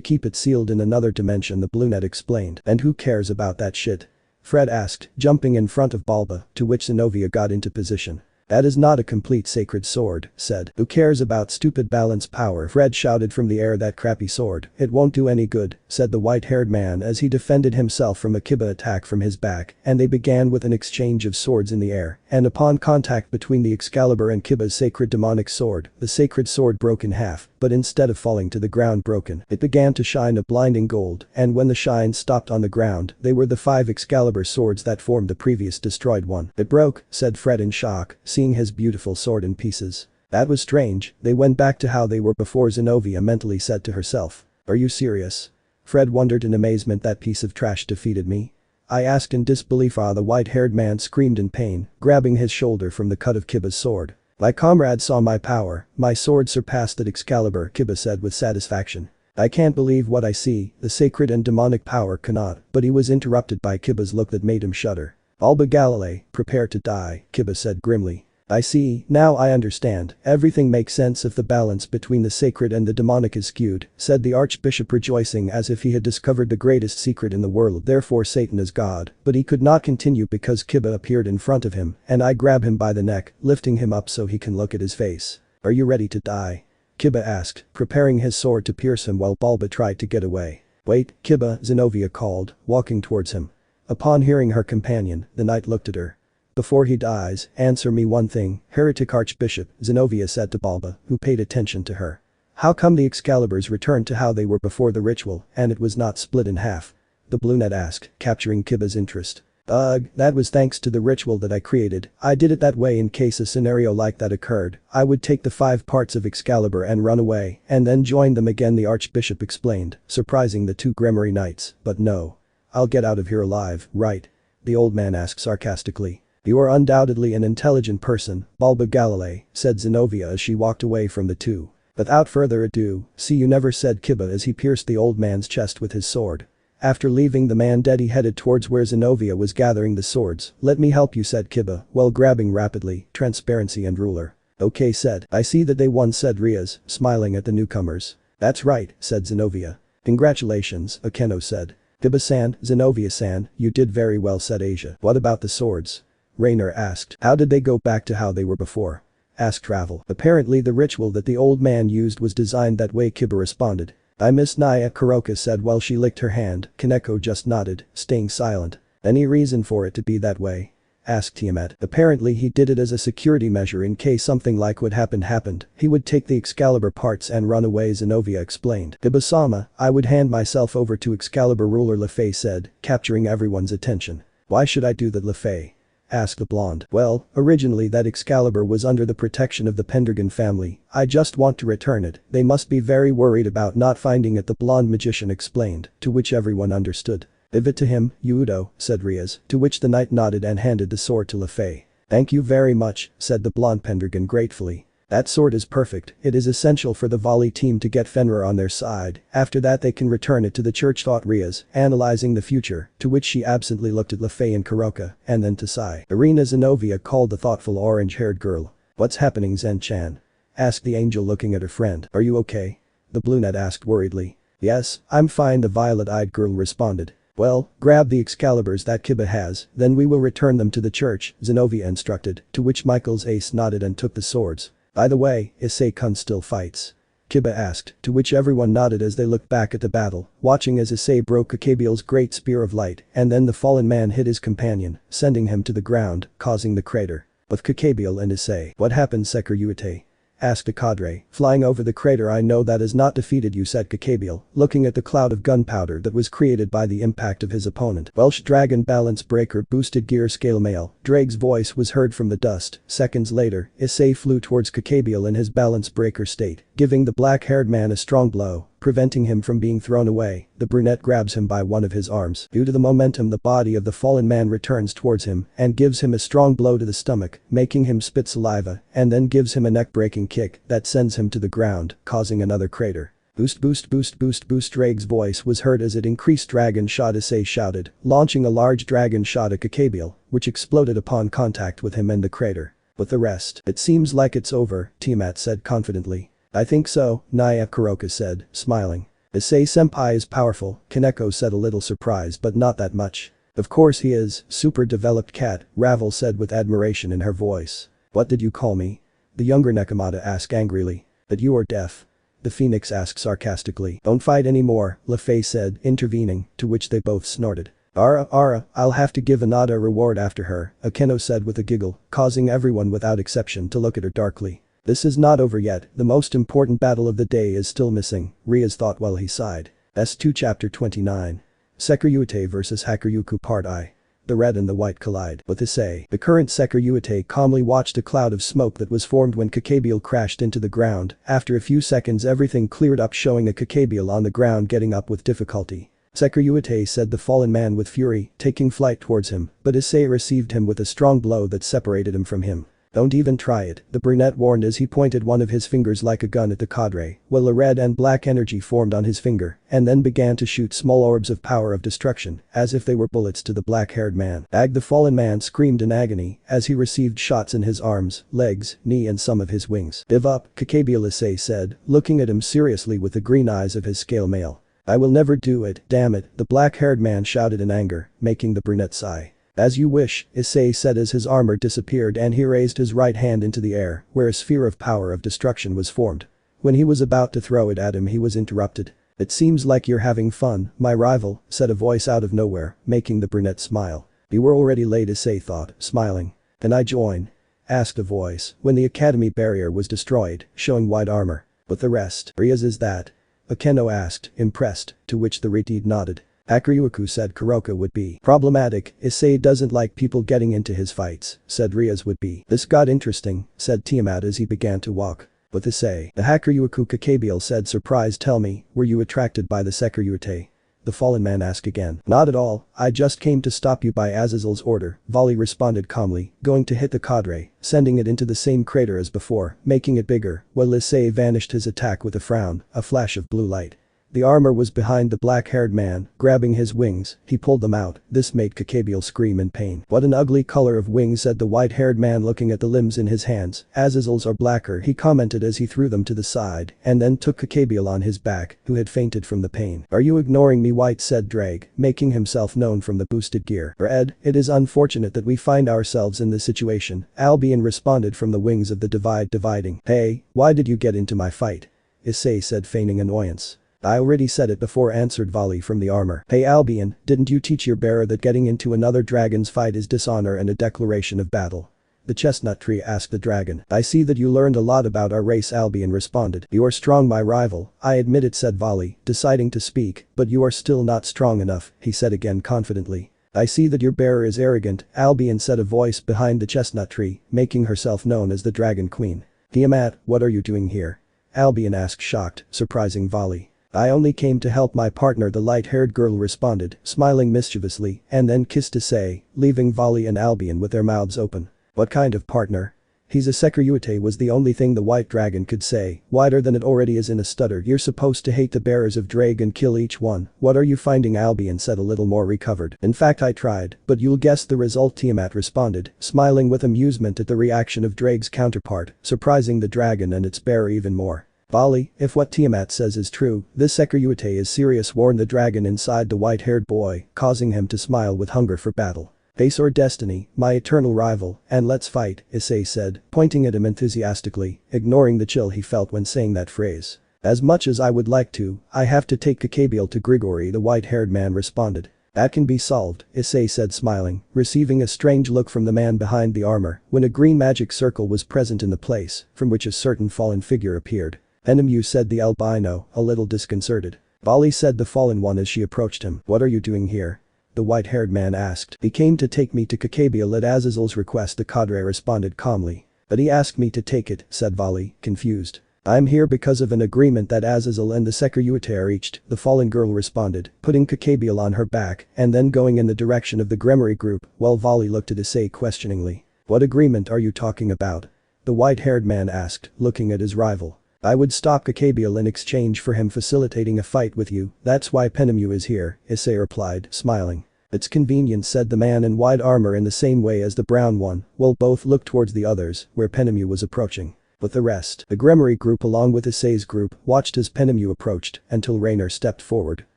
keep it sealed in another dimension, the brunette explained. And who cares about that shit? Fred asked, jumping in front of Balba, to which Zenobia got into position. That is not a complete sacred sword, said. Who cares about stupid balance power? Fred shouted from the air. That crappy sword, it won't do any good, said the white-haired man as he defended himself from a Kiba attack from his back, and they began with an exchange of swords in the air, and upon contact between the Excalibur and Kiba's sacred demonic sword, the sacred sword broke in half, but instead of falling to the ground broken, it began to shine a blinding gold, and when the shine stopped on the ground, they were the 5 Excalibur swords that formed the previous destroyed one. It broke, said Fred in shock, seeing his beautiful sword in pieces. That was strange, they went back to how they were before, Zenobia mentally said to herself. Are you serious? Fred wondered in amazement. That piece of trash defeated me? I asked in disbelief. Ah, the white-haired man screamed in pain, grabbing his shoulder from the cut of Kiba's sword. My comrade saw my power, my sword surpassed that Excalibur, Kiba said with satisfaction. I can't believe what I see, the sacred and demonic power cannot, but he was interrupted by Kiba's look that made him shudder. Alba Galilei, prepare to die, Kiba said grimly. I see, now I understand, everything makes sense if the balance between the sacred and the demonic is skewed, said the archbishop rejoicing as if he had discovered the greatest secret in the world. Therefore Satan is God, but he could not continue because Kiba appeared in front of him, and I grab him by the neck, lifting him up so he can look at his face. Are you ready to die? Kiba asked, preparing his sword to pierce him while Balba tried to get away. Wait, Kiba, Zenobia called, walking towards him. Upon hearing her companion, the knight looked at her. Before he dies, answer me one thing, heretic archbishop, Zenobia said to Balba, who paid attention to her. How come the Excaliburs returned to how they were before the ritual, and it was not split in half? The brunette asked, capturing Kiba's interest. Ugh, that was thanks to the ritual that I created. I did it that way in case a scenario like that occurred. I would take the 5 parts of Excalibur and run away, and then join them again, the archbishop explained, surprising the 2 Gremory knights. But no. I'll get out of here alive, right? The old man asked sarcastically. You are undoubtedly an intelligent person, Balba Galilei, said Zenobia as she walked away from the 2. Without further ado, see you never, said Kiba as he pierced the old man's chest with his sword. After leaving the man dead, he headed towards where Zenobia was gathering the swords. Let me help you, said Kiba, while grabbing rapidly, transparency and ruler. Okay, said. I see that they won, said Rias, smiling at the newcomers. That's right, said Zenobia. Congratulations, Akeno said. Kiba-san, Zenobia-san, you did very well, said Asia. What about the swords? Rainer asked. How did they go back to how they were before? Asked Travel. Apparently the ritual that the old man used was designed that way, Kiba responded. I miss Naya, Kuroka said while she licked her hand. Kaneko just nodded, staying silent. Any reason for it to be that way? Asked Tiamat. Apparently he did it as a security measure in case something like what happened. He would take the Excalibur parts and run away, Zenobia explained. Kiba-sama, I would hand myself over to Excalibur ruler, Lefei said, capturing everyone's attention. Why should I do that, Lefei? Asked the blonde. Well, originally that Excalibur was under the protection of the Pendragon family. I just want to return it. They must be very worried about not finding it, the blonde magician explained, to which everyone understood. Give it to him, Yudo, said Rias, to which the knight nodded and handed the sword to Lefei. Thank you very much, said the blonde Pendragon gratefully. That sword is perfect. It is essential for the volley team to get Fenrir on their side. After that they can return it to the church, thought Rias, analyzing the future, to which she absently looked at Lefei and Kuroka, and then to Sai. Irina, Zenobia called the thoughtful orange-haired girl. What's happening, Zen-chan? Asked the angel looking at her friend. Are you okay? The brunette asked worriedly. Yes, I'm fine, the violet-eyed girl responded. Well, grab the Excaliburs that Kiba has, then we will return them to the church, Zenobia instructed, to which Michael's ace nodded and took the swords. By the way, Issei-kun still fights. Kiba asked, to which everyone nodded as they looked back at the battle, watching as Issei broke Kakabiel's great spear of light, and then the fallen man hit his companion, sending him to the ground, causing the crater. With Kakabiel and Issei, what happened, Sekiryu? Asked a cadre. Flying over the crater. I know that has not defeated you, said Kakabiel, looking at the cloud of gunpowder that was created by the impact of his opponent. Welsh Dragon Balance Breaker Boosted Gear Scale Male. Drake's voice was heard from the dust. Seconds later, Issei flew towards Kakabiel in his balance breaker state, giving the black-haired man a strong blow, preventing him from being thrown away. The brunette grabs him by one of his arms. Due to the momentum, the body of the fallen man returns towards him and gives him a strong blow to the stomach, making him spit saliva, and then gives him a neck-breaking kick that sends him to the ground, causing another crater. Boost boost boost boost boost. Drake's voice was heard as it increased. Dragon shot, Issei shouted, launching a large dragon shot at Kakabiel, which exploded upon contact with him and the crater. With the rest, it seems like it's over, Tiamat said confidently. I think so, Naya, Kuroka said, smiling. Issei-senpai is powerful, Kaneko said, a little surprised but not that much. Of course he is, super developed cat, Ravel said with admiration in her voice. What did you call me? The younger Nekomata asked angrily. That you are deaf? The phoenix asked sarcastically. Don't fight anymore, LeFay said, intervening, to which they both snorted. Ara, I'll have to give Anada a reward after her, Akeno said with a giggle, causing everyone without exception to look at her darkly. This is not over yet, the most important battle of the day is still missing, Rias thought while he sighed. S2 Chapter 29. Sekiryu vs Hakuryuku Part I. The red and the white collide. With Issei, the current Sekiryu calmly watched a cloud of smoke that was formed when Kakabiel crashed into the ground. After a few seconds everything cleared up, showing a Kakabiel on the ground getting up with difficulty. Sekiryu, said the fallen man with fury, taking flight towards him, but Issei received him with a strong blow that separated him from him. Don't even try it, the brunette warned as he pointed one of his fingers like a gun at the cadre, while a red and black energy formed on his finger, and then began to shoot small orbs of power of destruction, as if they were bullets to the black-haired man. Ag, the fallen man screamed in agony, as he received shots in his arms, legs, knee and some of his wings. Give up, Kakabiel, Issei said, looking at him seriously with the green eyes of his scale male. I will never do it, damn it, the black-haired man shouted in anger, making the brunette sigh. As you wish, Issei said as his armor disappeared and he raised his right hand into the air, where a sphere of power of destruction was formed. When he was about to throw it at him, he was interrupted. It seems like you're having fun, my rival, said a voice out of nowhere, making the brunette smile. You were already late, Issei thought, smiling. Can I join? Asked a voice, when the academy barrier was destroyed, showing white armor. But the rest, Rias is that? Akeno asked, impressed, to which the Retid nodded. Hakuryuku said Kuroka would be problematic. Issei doesn't like people getting into his fights, said Rias would be. This got interesting, said Tiamat as he began to walk. With Issei, the Hakuryuku, Kakabiel said surprised. Tell me, were you attracted by the Sekiryu? The fallen man asked again. Not at all, I just came to stop you by Azazel's order, Volley responded calmly, going to hit the cadre, sending it into the same crater as before, making it bigger, while Issei vanished his attack with a frown, a flash of blue light. The armor was behind the black-haired man, grabbing his wings, he pulled them out. This made Kakabiel scream in pain. What an ugly color of wings, said the white-haired man looking at the limbs in his hands. Azazel's are blacker, he commented as he threw them to the side, and then took Kakabiel on his back, who had fainted from the pain. Are you ignoring me, White, said Drake, making himself known from the boosted gear. Ed, it is unfortunate that we find ourselves in this situation, Albion responded from the wings of the dividing. Hey, why did you get into my fight? Issei said, feigning annoyance. I already said it before, answered Volley from the armor. Hey Albion, didn't you teach your bearer that getting into another dragon's fight is dishonor and a declaration of battle? The chestnut tree asked the dragon. I see that you learned a lot about our race, Albion responded. You are strong, my rival, I admit it, said Volley, deciding to speak, but you are still not strong enough, he said again confidently. I see that your bearer is arrogant, Albion said, a voice behind the chestnut tree, making herself known as the Dragon Queen. Tiamat, what are you doing here? Albion asked, shocked, surprising Volley. I only came to help my partner, the light-haired girl responded, smiling mischievously, and then kissed Issei, leaving Volley and Albion with their mouths open. What kind of partner? He's a Sekiryu, was the only thing the white dragon could say, wider than it already is in a stutter. You're supposed to hate the bearers of Drag and kill each one. What are you finding? Albion said, a little more recovered. In fact, I tried, but you'll guess the result, Tiamat responded, smiling with amusement at the reaction of Drag's counterpart, surprising the dragon and its bearer even more. Volley, if what Tiamat says is true, this Sekiryu is serious, warned the dragon inside the white-haired boy, causing him to smile with hunger for battle. Face or destiny, my eternal rival, and let's fight, Issei said, pointing at him enthusiastically, ignoring the chill he felt when saying that phrase. As much as I would like to, I have to take Kakabiel to Grigori, the white-haired man responded. That can be solved, Issei said smiling, receiving a strange look from the man behind the armor when a green magic circle was present in the place from which a certain fallen figure appeared. Enemu said the albino, a little disconcerted. Bali said the fallen one as she approached him. What are you doing here? The white-haired man asked. He came to take me to Kakabiel at Azazel's request, the cadre responded calmly. But he asked me to take it, said Vali, confused. I'm here because of an agreement that Azazel and the Secretary reached, the fallen girl responded, putting Kakabiel on her back and then going in the direction of the Gremory group while Vali looked at Issei questioningly. What agreement are you talking about? The white-haired man asked, looking at his rival. I would stop Kakabiel in exchange for him facilitating a fight with you, that's why Penemu is here, Issei replied, smiling. It's convenient, said the man in white armor in the same way as the brown one, while both looked towards the others, where Penemu was approaching. With the rest, the Gremory group along with Issei's group watched as Penemu approached until Rainer stepped forward.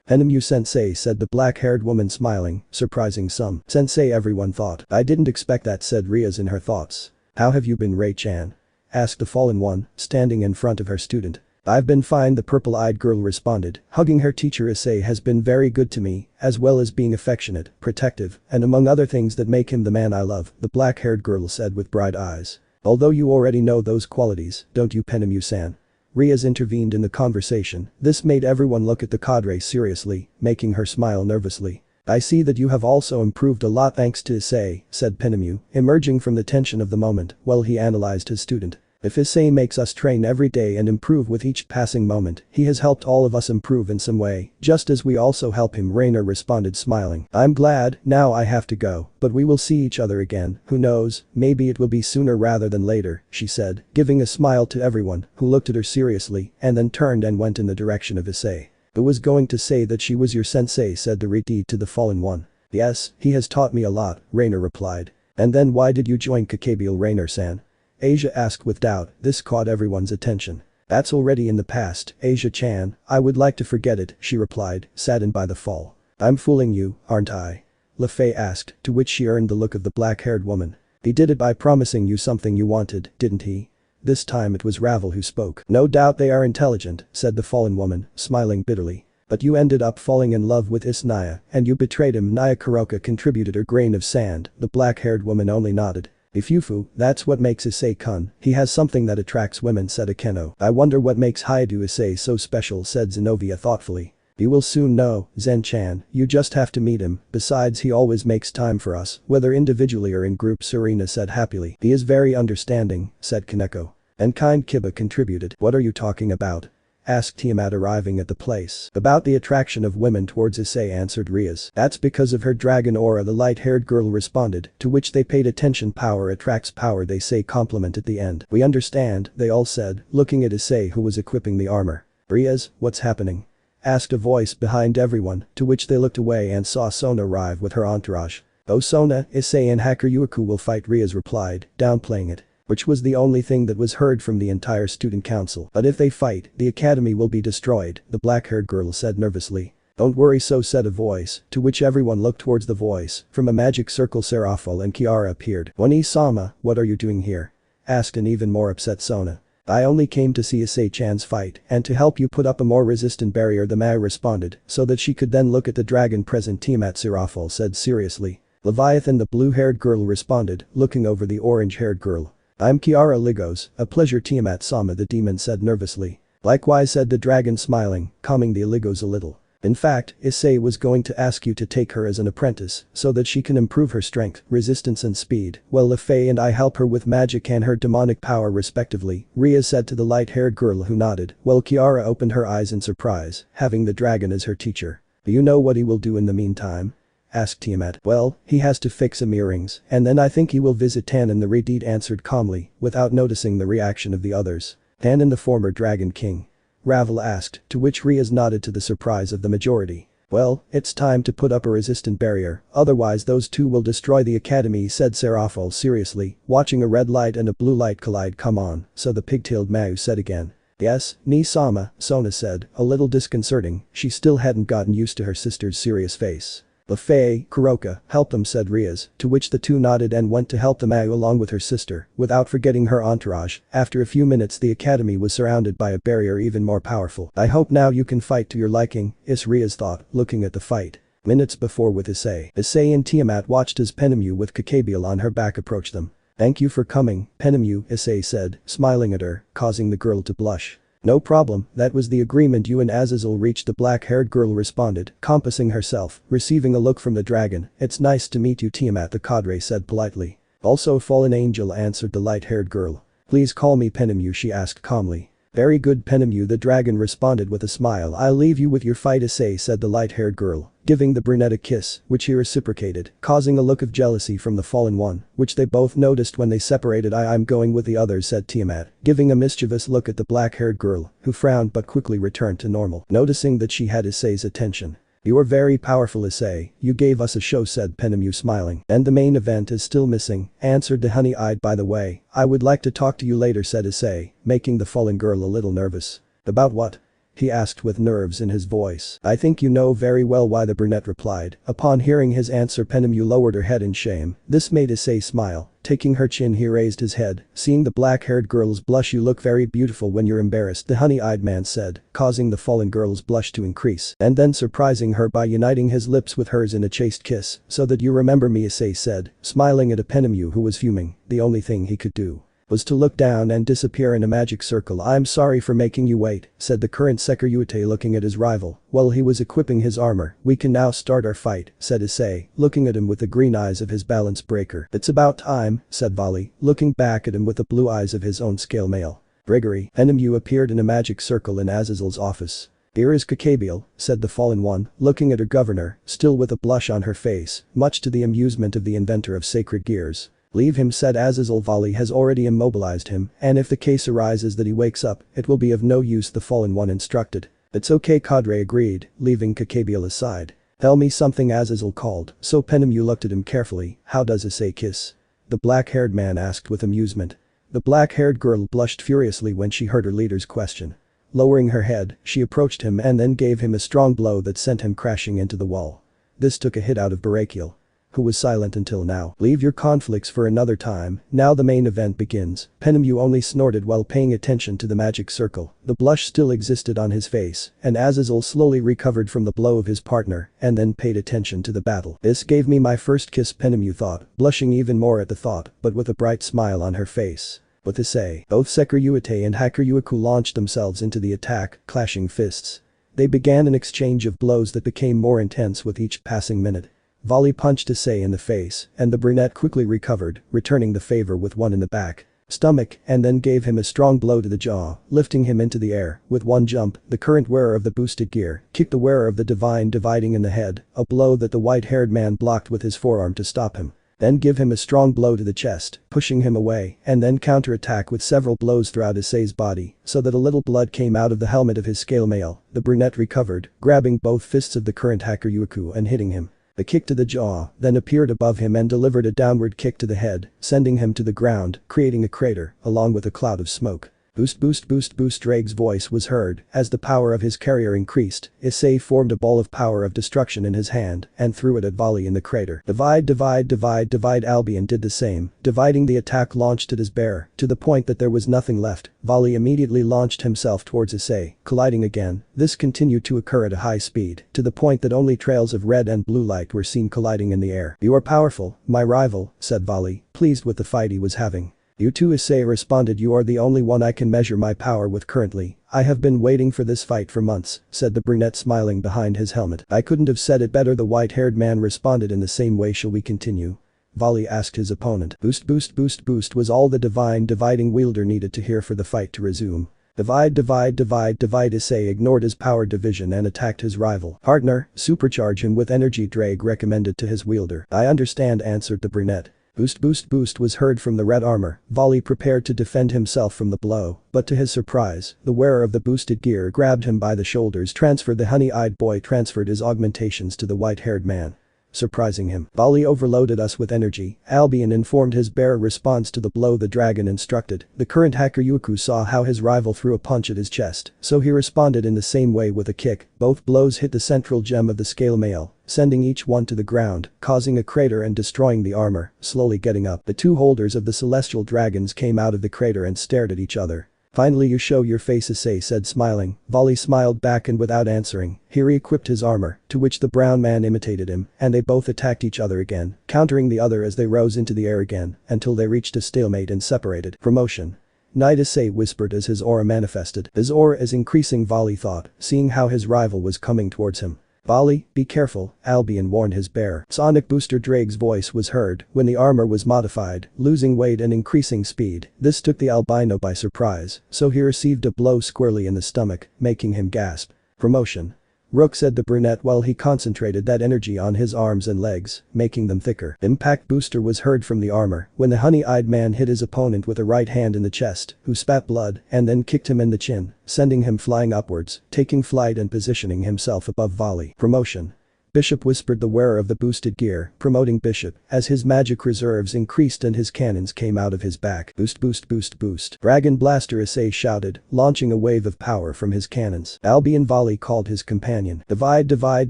Penemu-sensei, said the black-haired woman smiling, surprising some. Sensei, everyone thought. I didn't expect that, said Rias in her thoughts. How have you been, Ray-chan? Asked the fallen one, standing in front of her student. I've been fine, the purple-eyed girl responded, hugging her teacher. Issei has been very good to me, as well as being affectionate, protective, and among other things that make him the man I love, the black-haired girl said with bright eyes. Although you already know those qualities, don't you, Penemu-san? Rias intervened in the conversation. This made everyone look at the cadre seriously, making her smile nervously. I see that you have also improved a lot thanks to Issei, said Penemu, emerging from the tension of the moment while he analyzed his student. If Issei makes us train every day and improve with each passing moment, he has helped all of us improve in some way, just as we also help him, Rainer responded smiling. I'm glad, now I have to go, but we will see each other again, who knows, maybe it will be sooner rather than later, she said, giving a smile to everyone who looked at her seriously and then turned and went in the direction of Issei. I was going to say that she was your sensei, said the Riti to the fallen one. Yes, he has taught me a lot, Rainer replied. And then why did you join Kakabiel, Rainer-san? Asia asked with doubt. This caught everyone's attention. That's already in the past, Asia-chan, I would like to forget it, she replied, saddened by the fall. I'm fooling you, aren't I? LeFei asked, to which she earned the look of the black-haired woman. He did it by promising you something you wanted, didn't he? This time it was Ravel who spoke. No doubt they are intelligent, said the fallen woman, smiling bitterly. But you ended up falling in love with Naya, and you betrayed him. Naya Kuroka contributed her grain of sand, the black-haired woman only nodded. Ifufu, that's what makes Issei-kun, he has something that attracts women, said Akeno. I wonder what makes Haidu Issei so special, said Zenobia thoughtfully. You will soon know, Zen-chan, you just have to meet him, besides he always makes time for us, whether individually or in groups, Serena said happily. He is very understanding, said Kaneko. And kind, Kiba contributed. What are you talking about? Asked Tiamat, arriving at the place. About the attraction of women towards Issei, answered Rias. That's because of her dragon aura, the light-haired girl responded, to which they paid attention. Power attracts power, they say, compliment at the end. We understand, they all said, looking at Issei who was equipping the armor. Rias, what's happening? Asked a voice behind everyone, to which they looked away and saw Sona arrive with her entourage. Oh Sona, Issei and Hacker Yuiku will fight, Rias replied, downplaying it. Which was the only thing that was heard from the entire student council. But if they fight, the academy will be destroyed, the black-haired girl said nervously. Don't worry, so said a voice, to which everyone looked towards the voice. From a magic circle, Serafal and Kiara appeared. Oni-sama, what are you doing here? Asked an even more upset Sona. I only came to see Issei-chan's fight and to help you put up a more resistant barrier, the Maya responded, so that she could then look at the dragon present. Tiamat, Serafal said seriously. Leviathan, the blue-haired girl responded, looking over the orange-haired girl. I'm Kiara Ligos, a pleasure, Tiamat-sama, the demon said nervously. Likewise, said the dragon smiling, calming the Ligos a little. In fact, Issei was going to ask you to take her as an apprentice so that she can improve her strength, resistance and speed, while LeFei and I help her with magic and her demonic power respectively, Ria said to the light-haired girl who nodded, while Kiara opened her eyes in surprise, having the dragon as her teacher. Do you know what he will do in the meantime? Asked Tiamat. Well, he has to fix some earrings, and then I think he will visit Tannen, the Redeed answered calmly, without noticing the reaction of the others. Tannen, the former Dragon King? Ravel asked, to which Rias nodded to the surprise of the majority. Well, it's time to put up a resistant barrier, otherwise those two will destroy the academy, said Serafal seriously, watching a red light and a blue light collide. Come on, so the pigtailed Mayu said again. Yes, Ni-sama, Sona said, a little disconcerting, she still hadn't gotten used to her sister's serious face. Lafay, Kuroka, help them, said Rias, to which the two nodded and went to help the Mayu along with her sister, without forgetting her entourage. After a few minutes the academy was surrounded by a barrier even more powerful. I hope now you can fight to your liking, Rias thought, looking at the fight. Minutes before with Issei and Tiamat watched as Penemu with Kakabiel on her back approached them. Thank you for coming, Penemu, Issei said, smiling at her, causing the girl to blush. No problem, that was the agreement you and Azazel reached, the black-haired girl responded, compassing herself, receiving a look from the dragon. It's nice to meet you, Tiamat, the cadre said politely. Also fallen angel, answered the light-haired girl. Please call me Penemu, she asked calmly. Very good, Penemu, the dragon responded with a smile. I'll leave you with your fight, Issei said the light-haired girl, giving the brunette a kiss, which he reciprocated, causing a look of jealousy from the fallen one, which they both noticed when they separated. I'm going with the others, said Tiamat, giving a mischievous look at the black-haired girl, who frowned but quickly returned to normal, noticing that she had Issei's attention. You are very powerful, Issei, you gave us a show, said Penemu smiling. And the main event is still missing, answered the honey-eyed. By the way, I would like to talk to you later, said Issei, making the fallen girl a little nervous. About what? He asked with nerves in his voice. I think you know very well why, the brunette replied. Upon hearing his answer, Penemu lowered her head in shame. This made Issei smile. Taking her chin, he raised his head, seeing the black-haired girl's blush. You look very beautiful when you're embarrassed, the honey-eyed man said, causing the fallen girl's blush to increase, and then surprising her by uniting his lips with hers in a chaste kiss. So that you remember me, Issei said, smiling at a Penemu who was fuming. The only thing he could do was to look down and disappear in a magic circle. I'm sorry for making you wait, said the current Sekiryu looking at his rival, while he was equipping his armor. We can now start our fight, said Issei, looking at him with the green eyes of his balance breaker. It's about time, said Vali, looking back at him with the blue eyes of his own scale male. Gregory, Penemu appeared in a magic circle in Azazel's office. Here is Kakabiel, said the fallen one, looking at her governor, still with a blush on her face, much to the amusement of the inventor of sacred gears. Leave him, said Azazel. Vali has already immobilized him, and if the case arises that he wakes up, it will be of no use, the fallen one instructed. It's okay, cadre agreed, leaving Kakabiel aside. Tell me something, Azazel called, so Penemu looked at him carefully. How does Issei kiss? The black-haired man asked with amusement. The black-haired girl blushed furiously when she heard her leader's question. Lowering her head, she approached him and then gave him a strong blow that sent him crashing into the wall. This took a hit out of Barakiel, who was silent until now. Leave your conflicts for another time, now the main event begins. Penemu only snorted while paying attention to the magic circle. The blush still existed on his face, and Azazel slowly recovered from the blow of his partner, and then paid attention to the battle. This gave me my first kiss, Penemu thought, blushing even more at the thought, but with a bright smile on her face. With Issei, both Sekiryu and Hakuryu launched themselves into the attack, clashing fists. They began an exchange of blows that became more intense with each passing minute. Vali punched Issei in the face, and the brunette quickly recovered, returning the favor with one in the back, stomach, and then gave him a strong blow to the jaw, lifting him into the air. With one jump, the current wearer of the boosted gear kicked the wearer of the divine dividing in the head, a blow that the white-haired man blocked with his forearm to stop him. Then give him a strong blow to the chest, pushing him away, and then counterattack with several blows throughout Issei's body, so that a little blood came out of the helmet of his scale mail. The brunette recovered, grabbing both fists of the current Hakuryu and hitting him. The kick to the jaw then appeared above him and delivered a downward kick to the head, sending him to the ground, creating a crater, along with a cloud of smoke. Boost boost boost boost. Drake's voice was heard as the power of his carrier increased. Issei formed a ball of power of destruction in his hand and threw it at Vali in the crater. Divide divide divide divide. Albion did the same, dividing the attack launched at his bear to the point that there was nothing left. Vali immediately launched himself towards Issei, colliding again. This continued to occur at a high speed to the point that only trails of red and blue light were seen colliding in the air. You are powerful, my rival, said Vali, pleased with the fight he was having. You too, Issei responded. You are the only one I can measure my power with currently. I have been waiting for this fight for months, said the brunette smiling behind his helmet. I couldn't have said it better, the white-haired man responded in the same way. Shall we continue? Vali asked his opponent. Boost boost boost boost was all the divine dividing wielder needed to hear for the fight to resume. Divide divide divide divide. Issei ignored his power division and attacked his rival. Partner, supercharge him with energy, Drake recommended to his wielder. I understand, answered the brunette. Boost boost boost was heard from the red armor. Vali prepared to defend himself from the blow, but to his surprise, the wearer of the boosted gear grabbed him by the shoulders, transferred the honey-eyed boy transferred his augmentations to the white-haired man. surprising him. Vali overloaded us with energy, Albion informed his bearer response to the blow the dragon instructed. The current hacker Yuku saw how his rival threw a punch at his chest, so he responded in the same way with a kick. Both blows hit the central gem of the scale mail, sending each one to the ground, causing a crater and destroying the armor. Slowly getting up, the two holders of the celestial dragons came out of the crater and stared at each other. "Finally you show your face," Issei said smiling. Vali smiled back and without answering, he re-equipped his armor, to which the brown man imitated him, and they both attacked each other again, countering the other as they rose into the air again, until they reached a stalemate and separated. Promotion. Night, Issei whispered as his aura manifested. His aura is increasing, Vali thought, seeing how his rival was coming towards him. "Vali, be careful," Albion warned his bear. Sonic Booster Drake's voice was heard when the armor was modified, losing weight and increasing speed. This took the albino by surprise, so he received a blow squarely in the stomach, making him gasp. Promotion. Rook, said the brunette while he concentrated that energy on his arms and legs, making them thicker. Impact booster was heard from the armor when the honey-eyed man hit his opponent with a right hand in the chest, who spat blood and then kicked him in the chin, sending him flying upwards, taking flight and positioning himself above Vali. Promotion. Bishop whispered the wearer of the boosted gear, promoting Bishop, as his magic reserves increased and his cannons came out of his back. Boost boost boost boost. Dragon Blaster, Issei shouted, launching a wave of power from his cannons. Albion Vali called his companion. Divide divide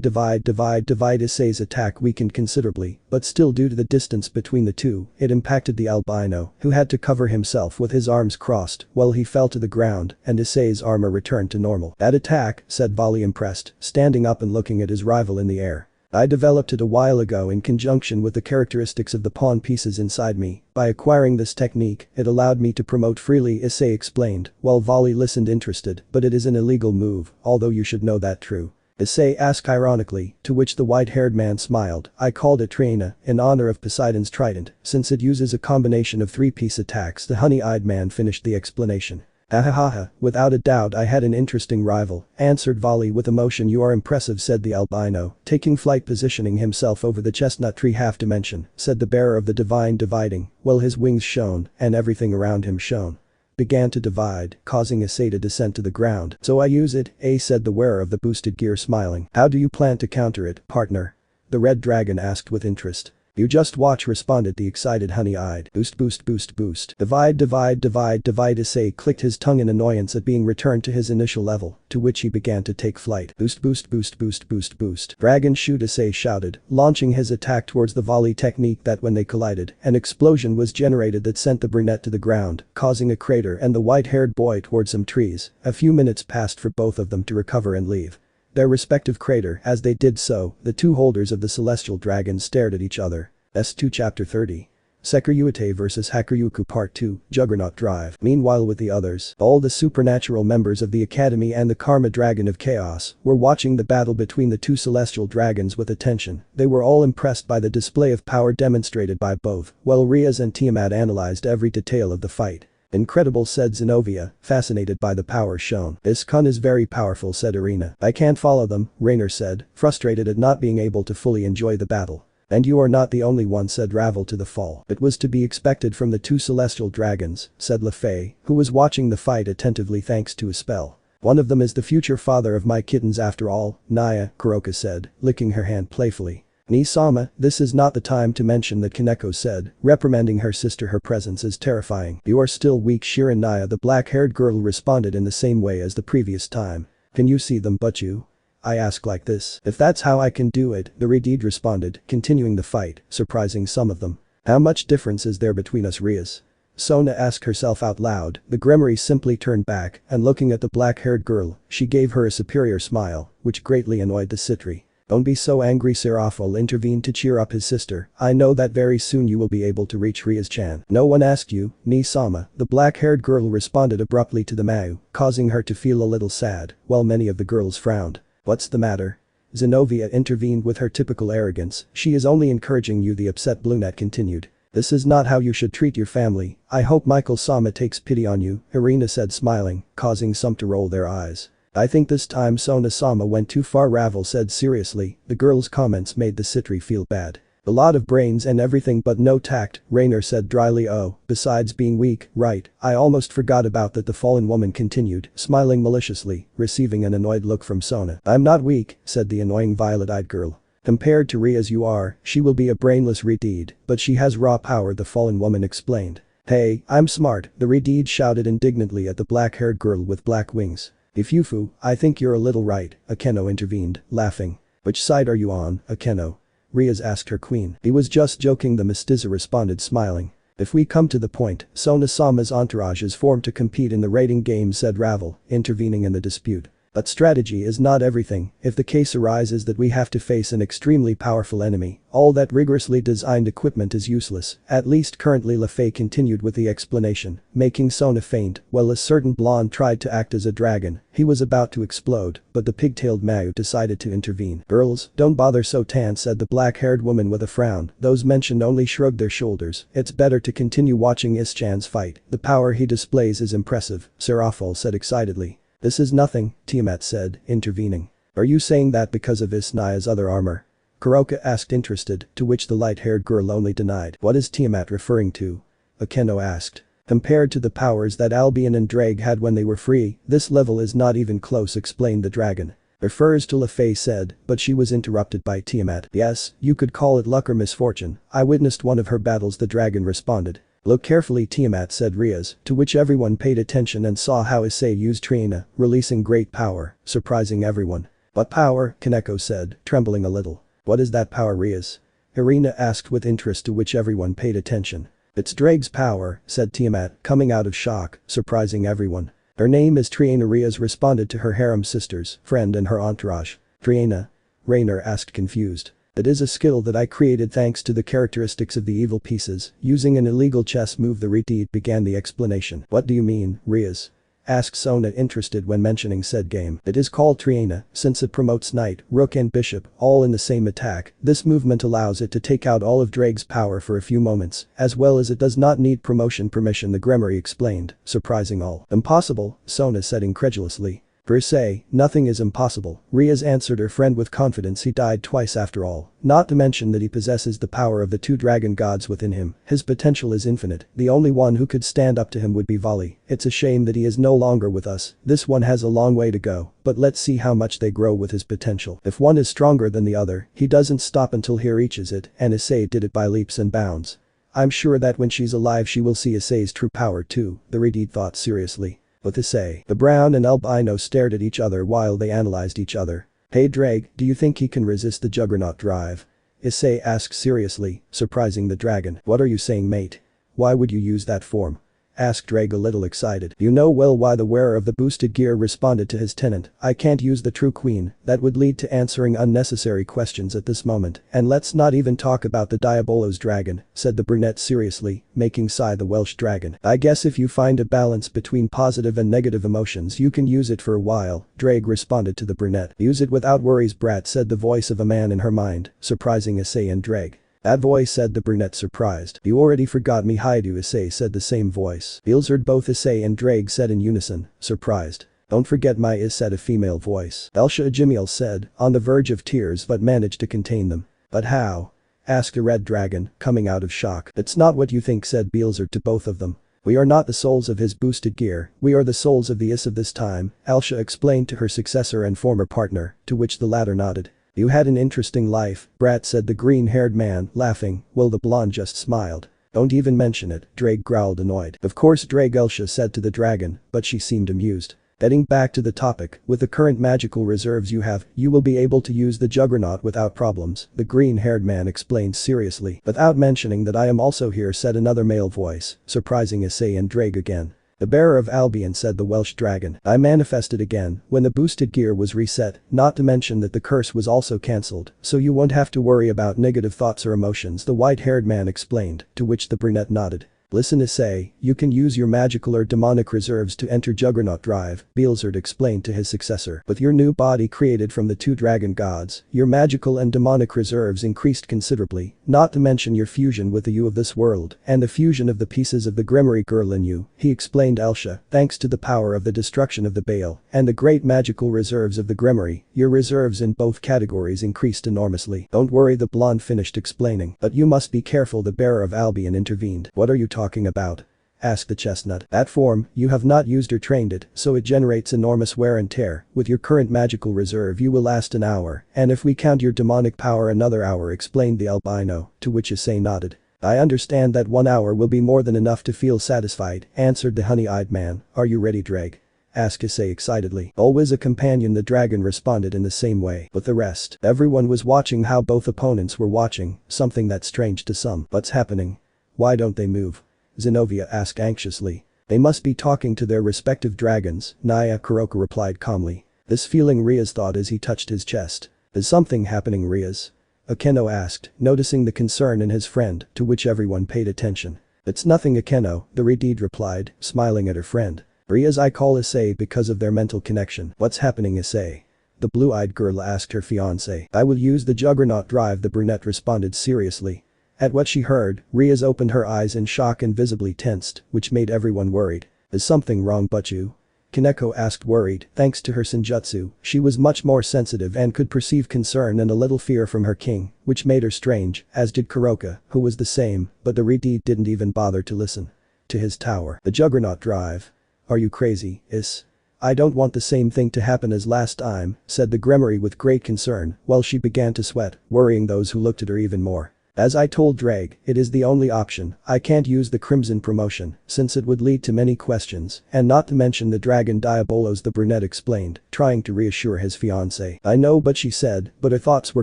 divide divide divide. Issei's attack weakened considerably, but still due to the distance between the two, it impacted the albino, who had to cover himself with his arms crossed while he fell to the ground, and Issei's armor returned to normal. That attack, said Vali impressed, standing up and looking at his rival in the air. I developed it a while ago in conjunction with the characteristics of the pawn pieces inside me. By acquiring this technique, it allowed me to promote freely, Issei explained, while Vali listened interested, but it is an illegal move, although you should know that true. Issei asked ironically, to which the white-haired man smiled. I called it Trihexa, in honor of Poseidon's trident, since it uses a combination of three-piece attacks. The honey-eyed man finished the explanation. Ahahaha, without a doubt I had an interesting rival, answered Vali with emotion. You are impressive, said the albino, taking flight, positioning himself over the chestnut tree. Half dimension, said the bearer of the divine, dividing, while his wings shone, and everything around him shone. Began to divide, causing Issei to descend to the ground. So I use it, said the wearer of the boosted gear, smiling. How do you plan to counter it, partner? The red dragon asked with interest. You just watch, responded the excited honey-eyed. Boost boost boost boost. Divide divide divide divide. Issei clicked his tongue in annoyance at being returned to his initial level, to which he began to take flight. Boost boost boost boost boost boost. Dragon shoot, Issei shouted, launching his attack towards the Vali technique. That when they collided, an explosion was generated that sent the brunette to the ground, causing a crater and the white-haired boy towards some trees. A few minutes passed for both of them to recover and leave their respective crater. As they did so, the two holders of the celestial dragon stared at each other. S2 Chapter 30. Sekiryuite vs Hakuryuku Part 2, Juggernaut Drive. Meanwhile, with the others, all the supernatural members of the Academy and the Karma Dragon of Chaos were watching the battle between the two celestial dragons with attention. They were all impressed by the display of power demonstrated by both, while Rias and Tiamat analyzed every detail of the fight. Incredible, said Zenobia, fascinated by the power shown. This Kun is very powerful, said Irina. I can't follow them, Rainer said, frustrated at not being able to fully enjoy the battle. And you are not the only one, said Ravel to the fall. It was to be expected from the two celestial dragons, said LeFay, who was watching the fight attentively thanks to a spell. One of them is the future father of my kittens after all, Naya, Kuroka said, licking her hand playfully. Ni-sama, this is not the time to mention that, Kaneko said, reprimanding her sister. Her presence is terrifying. You are still weak, Shirin. Naya, the black-haired girl, responded in the same way as the previous time. Can you see them? But you? I ask like this. If that's how I can do it, the Redid responded, continuing the fight, surprising some of them. How much difference is there between us, Rias? Sona asked herself out loud. The Gremory simply turned back, and looking at the black-haired girl, she gave her a superior smile, which greatly annoyed the Citri. Don't be so angry, Serafal intervened to cheer up his sister. I know that very soon you will be able to reach Rias-chan. No one asked you, Ni-sama, the black-haired girl responded abruptly to the Mau, causing her to feel a little sad, while many of the girls frowned. What's the matter? Zenobia intervened with her typical arrogance. She is only encouraging you, the upset brunette continued. This is not how you should treat your family. I hope Michael-sama takes pity on you, Irina said, smiling, causing some to roll their eyes. I think this time Sona-sama went too far, Ravel said seriously. The girl's comments made the Citri feel bad. A lot of brains and everything but no tact, Rainer said dryly. Oh, besides being weak, right, I almost forgot about that, the fallen woman continued, smiling maliciously, receiving an annoyed look from Sona. I'm not weak, said the annoying violet-eyed girl. Compared to Rias you are, she will be a brainless redeed, but she has raw power, the fallen woman explained. Hey, I'm smart, the redeed shouted indignantly at the black-haired girl with black wings. Ifufu, I think you're a little right, Akeno intervened, laughing. Which side are you on, Akeno? Rias asked her queen. He was just joking, the mestiza responded smiling. If we come to the point, Sona-sama's entourage is formed to compete in the rating game, said Ravel, intervening in the dispute. But strategy is not everything. If the case arises that we have to face an extremely powerful enemy, all that rigorously designed equipment is useless, at least currently. LaFay continued with the explanation, making Sona faint, while a certain blonde tried to act as a dragon. He was about to explode, but the pigtailed Mayu decided to intervene. Girls, don't bother so tan, said the black-haired woman with a frown. Those mentioned only shrugged their shoulders. It's better to continue watching Ischan's fight. The power he displays is impressive, Serafal said excitedly. This is nothing, Tiamat said, intervening. Are you saying that because of Isnaya's other armor? Kuroka asked interested, to which the light-haired girl only denied. What is Tiamat referring to? Akeno asked. Compared to the powers that Albion and Drake had when they were free, this level is not even close, explained the dragon. Refers to LaFay said, but she was interrupted by Tiamat. Yes, you could call it luck or misfortune. I witnessed one of her battles, the dragon responded. Look carefully, Tiamat said Rias, to which everyone paid attention and saw how Issei used Trihexa, releasing great power, surprising everyone. What power? Kaneko said, trembling a little. What is that power, Rias? Irina asked with interest, to which everyone paid attention. It's Drake's power, said Tiamat, coming out of shock, surprising everyone. Her name is Trihexa. Rias responded to her harem sisters, friend and her entourage. Trihexa? Rainer asked confused. It is a skill that I created thanks to the characteristics of the evil pieces. Using an illegal chess move, the redeed began the explanation. What do you mean, Rias? Asked Sona, interested when mentioning said game. It is called Trihexa, since it promotes knight, rook and bishop, all in the same attack. This movement allows it to take out all of Drake's power for a few moments, as well as it does not need promotion permission, the Gremory explained, surprising all. Impossible, Sona said incredulously. Per se, nothing is impossible, Rias answered her friend with confidence. He died twice after all, not to mention that he possesses the power of the two dragon gods within him. His potential is infinite. The only one who could stand up to him would be Vali. It's a shame that he is no longer with us. This one has a long way to go, but let's see how much they grow with his potential. If one is stronger than the other, he doesn't stop until he reaches it, and Issei did it by leaps and bounds. I'm sure that when she's alive she will see Issei's true power too, the redeed thought seriously. With Issei, the brown and albino stared at each other while they analyzed each other. Hey Drake, do you think he can resist the Juggernaut drive? Issei asked seriously, surprising the dragon. What are you saying, mate? Why would you use that form? Asked Drake a little excited. You know well why, the wearer of the boosted gear responded to his tenant. I can't use the true queen, that would lead to answering unnecessary questions at this moment. And let's not even talk about the Diabolos dragon, said the brunette seriously, making sigh the Welsh dragon. I guess if you find a balance between positive and negative emotions you can use it for a while, Drake responded to the brunette. Use it without worries, brat, said the voice of a man in her mind, surprising Issei and Drake. That voice, said the brunette surprised. You already forgot me, Haidu, Issei said the same voice. Beelzard, both Issei and Drake said in unison, surprised. Don't forget my is, said a female voice. Elsha Ajimiel said, on the verge of tears but managed to contain them. But how? Asked a red dragon, coming out of shock. It's not what you think, said Beelzard to both of them. We are not the souls of his boosted gear, we are the souls of the Is of this time, Elsha explained to her successor and former partner, to which the latter nodded. You had an interesting life, brat, said the green-haired man, laughing, while the blonde just smiled. Don't even mention it, Drake growled annoyed. Of course, Drake, Elsha said to the dragon, but she seemed amused. Getting back to the topic, with the current magical reserves you have, you will be able to use the Juggernaut without problems, the green-haired man explained seriously. Without mentioning that I am also here, said another male voice, surprising Issei and Drake again. The bearer of Albion, said the Welsh dragon. I manifested again when the boosted gear was reset, not to mention that the curse was also cancelled, so you won't have to worry about negative thoughts or emotions, the white-haired man explained, to which the brunette nodded. Listen, Issei, you can use your magical or demonic reserves to enter Juggernaut Drive, Beelzard explained to his successor. With your new body created from the two dragon gods, your magical and demonic reserves increased considerably, not to mention your fusion with the you of this world, and the fusion of the pieces of the Gremory girl in you, he explained Elsha, thanks to the power of the destruction of the Baal, and the great magical reserves of the Gremory, your reserves in both categories increased enormously. Don't worry, the blonde finished explaining. But you must be careful, the bearer of Albion intervened. What are you talking about? asked the chestnut. That form, you have not used or trained it, so it generates enormous wear and tear. With your current magical reserve you will last an hour, and if we count your demonic power another hour, explained the albino, to which Issei nodded. I understand that 1 hour will be more than enough to feel satisfied, answered the honey-eyed man. Are you ready, Dreg? Asked Issei excitedly. Always a companion, the dragon responded in the same way. But the rest, everyone was watching how both opponents were watching, something that's strange to some. What's happening? Why don't they move? Zenobia asked anxiously. They must be talking to their respective dragons, Naya Kuroka replied calmly. This feeling, Rias thought as he touched his chest. Is something happening, Rias? Akeno asked, noticing the concern in his friend, to which everyone paid attention. It's nothing, Akeno, the Redid replied, smiling at her friend. Rias, I call Issei because of their mental connection. What's happening, Issei? The blue-eyed girl asked her fiancé. I will use the juggernaut drive, the brunette responded seriously. At what she heard, Rias opened her eyes in shock and visibly tensed, which made everyone worried. Is something wrong, Butchu? Kaneko asked worried. Thanks to her senjutsu, she was much more sensitive and could perceive concern and a little fear from her king, which made her strange, as did Kuroka, who was the same, but the Redid didn't even bother to listen. To his tower. The juggernaut drive. Are you crazy, Is? I don't want the same thing to happen as last time, said the Gremory with great concern, while she began to sweat, worrying those who looked at her even more. As I told Dreg, it is the only option. I can't use the Crimson promotion, since it would lead to many questions, and not to mention the Dragon Diabolos, the brunette explained, trying to reassure his fiancé. I know, but she said, but her thoughts were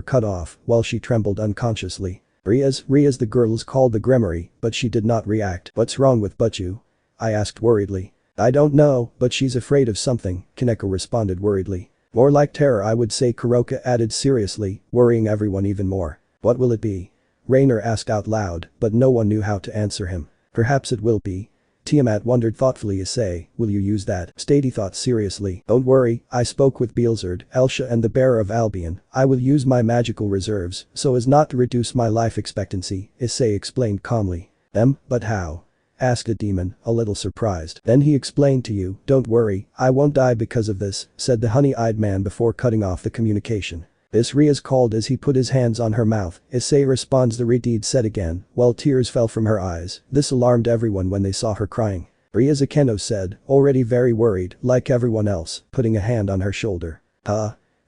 cut off, while she trembled unconsciously. Rias, the girls called the Gremory, but she did not react. What's wrong with Butchu? I asked worriedly. I don't know, but she's afraid of something, Kaneko responded worriedly. More like terror, I would say, Kuroka added seriously, worrying everyone even more. What will it be? Rainer asked out loud, but no one knew how to answer him. Perhaps it will be. Tiamat wondered thoughtfully. Issei, will you use that? Stady thought seriously. Don't worry, I spoke with Beelzerd, Elsha and the bearer of Albion. I will use my magical reserves, so as not to reduce my life expectancy, Issei explained calmly. But how? Asked a demon, a little surprised. Then he explained to you. Don't worry, I won't die because of this, said the honey-eyed man before cutting off the communication. This Rias called as he put his hands on her mouth. Issei responds, the Redid said again, while tears fell from her eyes. This alarmed everyone when they saw her crying. Rias, Akeno said, already very worried, like everyone else, putting a hand on her shoulder.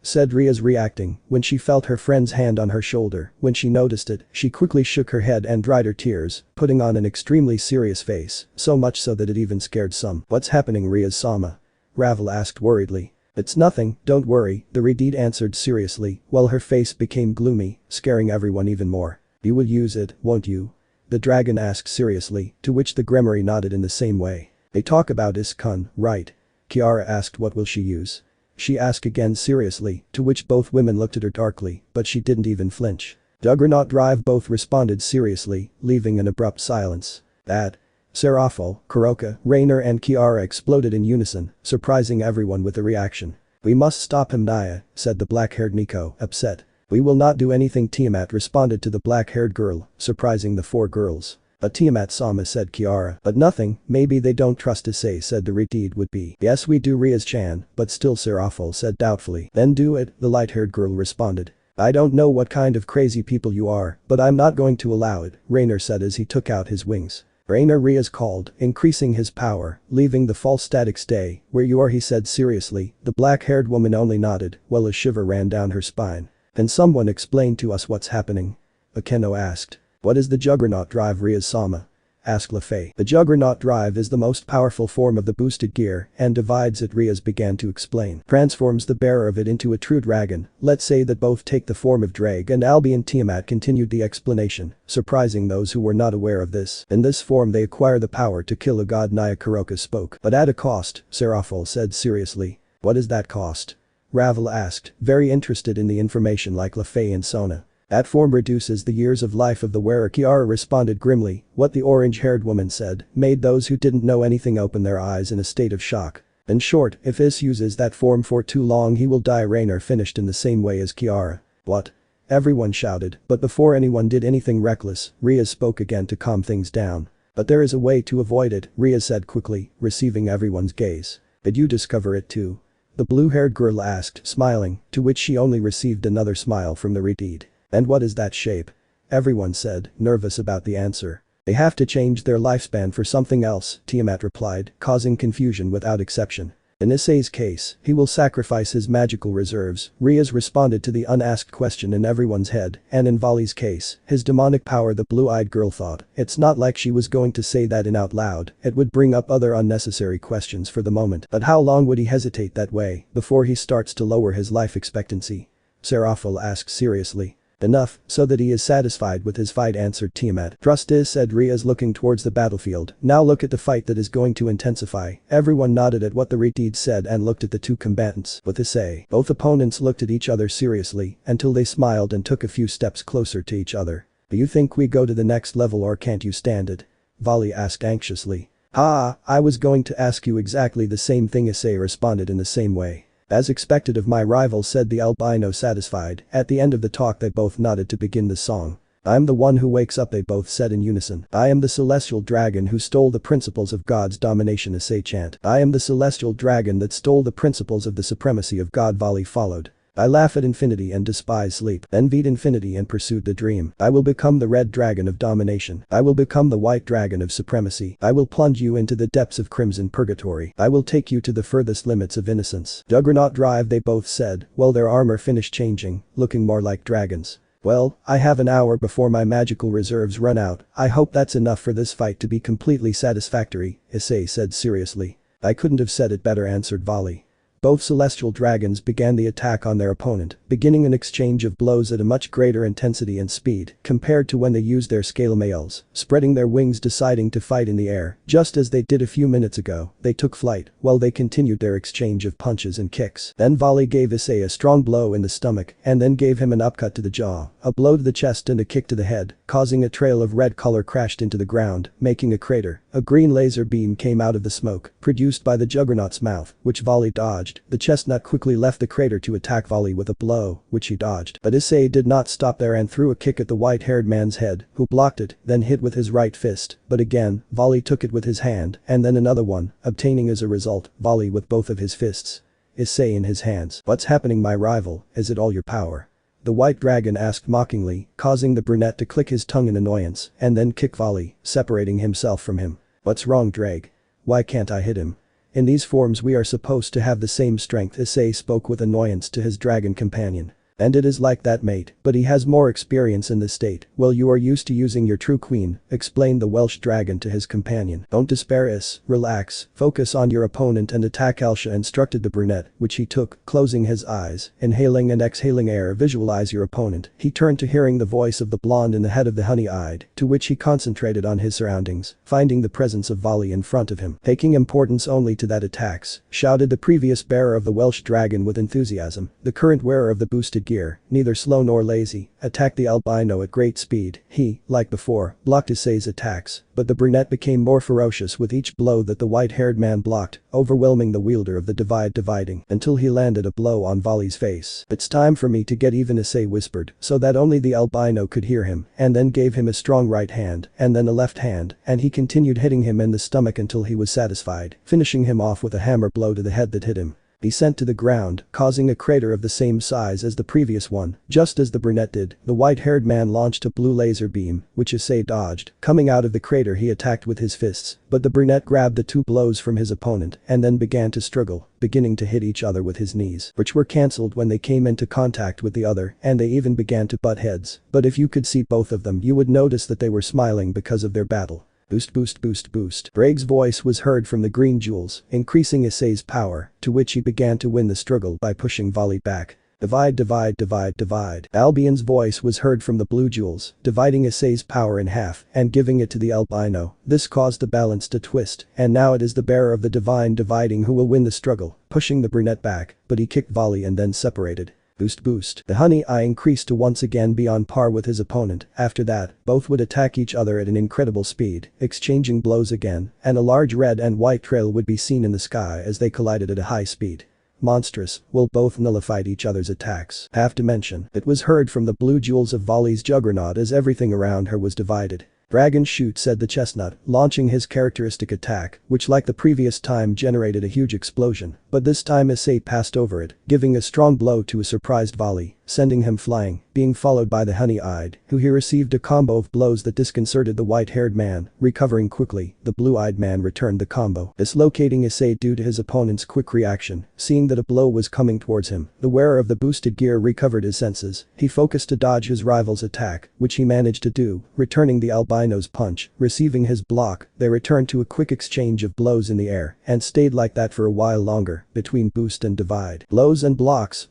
Said Rias, reacting, when she felt her friend's hand on her shoulder. When she noticed it, she quickly shook her head and dried her tears, putting on an extremely serious face, so much so that it even scared some. What's happening, Rias-sama? Ravel asked worriedly. It's nothing, don't worry, the Redid answered seriously, while her face became gloomy, scaring everyone even more. You will use it, won't you? The dragon asked seriously, to which the Gremory nodded in the same way. They talk about Iskun, right? Kiara asked what will she use? She asked again seriously, to which both women looked at her darkly, but she didn't even flinch. Juggernaut drive, both responded seriously, leaving an abrupt silence. That. Serafal, Kuroka, Rainer and Kiara exploded in unison, surprising everyone with the reaction. We must stop him, Naya, said the black-haired Nico, upset. We will not do anything, Tiamat responded to the black-haired girl, surprising the four girls. But Tiamat-sama, said Kiara. But nothing, maybe they don't trust Issei, said the Redid would be. Yes we do, Rias-chan, but still, Serafal said doubtfully. Then do it, the light-haired girl responded. I don't know what kind of crazy people you are, but I'm not going to allow it, Rainer said as he took out his wings. Rainer, Rias called, increasing his power, leaving the false static. Stay where you are, he said seriously. The black-haired woman only nodded, while a shiver ran down her spine. Can someone explain to us what's happening? Akeno asked. What is the Juggernaut drive, Rias-sama? Asked Lefei. The Juggernaut drive is the most powerful form of the boosted gear and divides it, Rias began to explain. Transforms the bearer of it into a true dragon. Let's say that both take the form of Dreg and Albion. Tiamat continued the explanation, surprising those who were not aware of this. In this form they acquire the power to kill a god. Naya Kuroka spoke. But at a cost, Serafal said seriously. What is that cost? Ravel asked, very interested in the information like Lefei and Sona. That form reduces the years of life of the wearer. Kiara responded grimly. What the orange-haired woman said made those who didn't know anything open their eyes in a state of shock. In short, if Is uses that form for too long he will die. Rainer finished in the same way as Kiara. What? Everyone shouted, but before anyone did anything reckless, Rias spoke again to calm things down. But there is a way to avoid it, Rias said quickly, receiving everyone's gaze. Did you discover it too? The blue-haired girl asked, smiling, to which she only received another smile from the Redid. And what is that shape? Everyone said, nervous about the answer. They have to change their lifespan for something else, Tiamat replied, causing confusion without exception. In Issei's case, he will sacrifice his magical reserves, Rias responded to the unasked question in everyone's head, and in Vali's case, his demonic power. The blue-eyed girl thought, it's not like she was going to say that in out loud, it would bring up other unnecessary questions for the moment, but how long would he hesitate that way, before he starts to lower his life expectancy? Seraphil asked seriously. Enough, so that he is satisfied with his fight, answered Tiamat. Trust is, said Rias, looking towards the battlefield. Now look at the fight that is going to intensify. Everyone nodded at what the Reteed said and looked at the two combatants. With Issei, both opponents looked at each other seriously, until they smiled and took a few steps closer to each other. Do you think we go to the next level or can't you stand it? Vali asked anxiously. I was going to ask you exactly the same thing, Issei responded in the same way. As expected of my rival, said the albino, satisfied. At the end of the talk they both nodded to begin the song. I'm the one who wakes up, they both said in unison. I am the celestial dragon who stole the principles of God's domination, Issei chant. I am the celestial dragon that stole the principles of the supremacy of God, Vali followed. I laugh at infinity and despise sleep, envied infinity and pursued the dream. I will become the red dragon of domination. I will become the white dragon of supremacy. I will plunge you into the depths of crimson purgatory. I will take you to the furthest limits of innocence. Juggernaut drive, they both said, while their armor finished changing, looking more like dragons. Well, I have an hour before my magical reserves run out. I hope that's enough for this fight to be completely satisfactory, Issei said seriously. I couldn't have said it better, answered Vali. Both celestial dragons began the attack on their opponent, beginning an exchange of blows at a much greater intensity and speed compared to when they used their scale mails, spreading their wings, deciding to fight in the air. Just as they did a few minutes ago, they took flight while they continued their exchange of punches and kicks. Then Vali gave Issei a strong blow in the stomach and then gave him an upcut to the jaw, a blow to the chest and a kick to the head, causing a trail of red color crashed into the ground, making a crater. A green laser beam came out of the smoke, produced by the Juggernaut's mouth, which Vali dodged. The chestnut quickly left the crater to attack Vali with a blow, which he dodged. But Issei did not stop there and threw a kick at the white-haired man's head, who blocked it, then hit with his right fist. But again, Vali took it with his hand, and then another one, obtaining as a result, Vali with both of his fists. Issei in his hands. What's happening, my rival? Is it all your power? The white dragon asked mockingly, causing the brunette to click his tongue in annoyance, and then kick Vali, separating himself from him. What's wrong, Drag? Why can't I hit him? In these forms we are supposed to have the same strength, Issei spoke with annoyance to his dragon companion. And it is like that, mate, but he has more experience in this state. Well, you are used to using your true queen, explained the Welsh dragon to his companion. Don't despair, Is, relax, focus on your opponent and attack, Elsha instructed the brunette, which he took, closing his eyes, inhaling and exhaling air. Visualize your opponent. He turned to hearing the voice of the blonde in the head of the honey-eyed, to which he concentrated on his surroundings, finding the presence of Vali in front of him. Taking importance only to that attacks, shouted the previous bearer of the Welsh dragon with enthusiasm. The current wearer of the boosted gear, neither slow nor lazy, attacked the albino at great speed. He, like before, blocked Issei's attacks, but the brunette became more ferocious with each blow that the white-haired man blocked, overwhelming the wielder of the dividing until he landed a blow on Vali's face. It's time for me to get even, Issei whispered, so that only the albino could hear him, and then gave him a strong right hand, and then a left hand, and he continued hitting him in the stomach until he was satisfied, finishing him off with a hammer blow to the head that hit him. He sent to the ground, causing a crater of the same size as the previous one. Just as the brunette did, the white-haired man launched a blue laser beam, which Issei dodged. Coming out of the crater, he attacked with his fists, but the brunette grabbed the two blows from his opponent and then began to struggle, beginning to hit each other with his knees, which were cancelled when they came into contact with the other, and they even began to butt heads. But if you could see both of them, you would notice that they were smiling because of their battle. Boost, boost, boost, boost. Braig's voice was heard from the green jewels, increasing Issei's power, to which he began to win the struggle by pushing Vali back. Divide, divide, divide, divide. Albion's voice was heard from the blue jewels, dividing Issei's power in half and giving it to the albino. This caused the balance to twist, and now it is the bearer of the divine dividing who will win the struggle, pushing the brunette back, but he kicked Vali and then separated. Boost, boost. The honey eye increased to once again be on par with his opponent. After that, both would attack each other at an incredible speed, exchanging blows again, and a large red and white trail would be seen in the sky as they collided at a high speed. Monstrous, will both nullified each other's attacks. Have to mention, it was heard from the blue jewels of Vali's juggernaut as everything around her was divided. Dragon shoot, said the chestnut, launching his characteristic attack, which like the previous time generated a huge explosion, but this time Issei passed over it, giving a strong blow to a surprised Vali. sending him flying, being followed by the honey-eyed, who he received a combo of blows that disconcerted the white-haired man. Recovering quickly, the blue-eyed man returned the combo, dislocating Issei due to his opponent's quick reaction. Seeing that a blow was coming towards him, the wearer of the boosted gear recovered his senses. He focused to dodge his rival's attack, which he managed to do, returning the albino's punch. Receiving his block, they returned to a quick exchange of blows in the air, and stayed like that for a while longer, between boost and divide. Blows and blocks,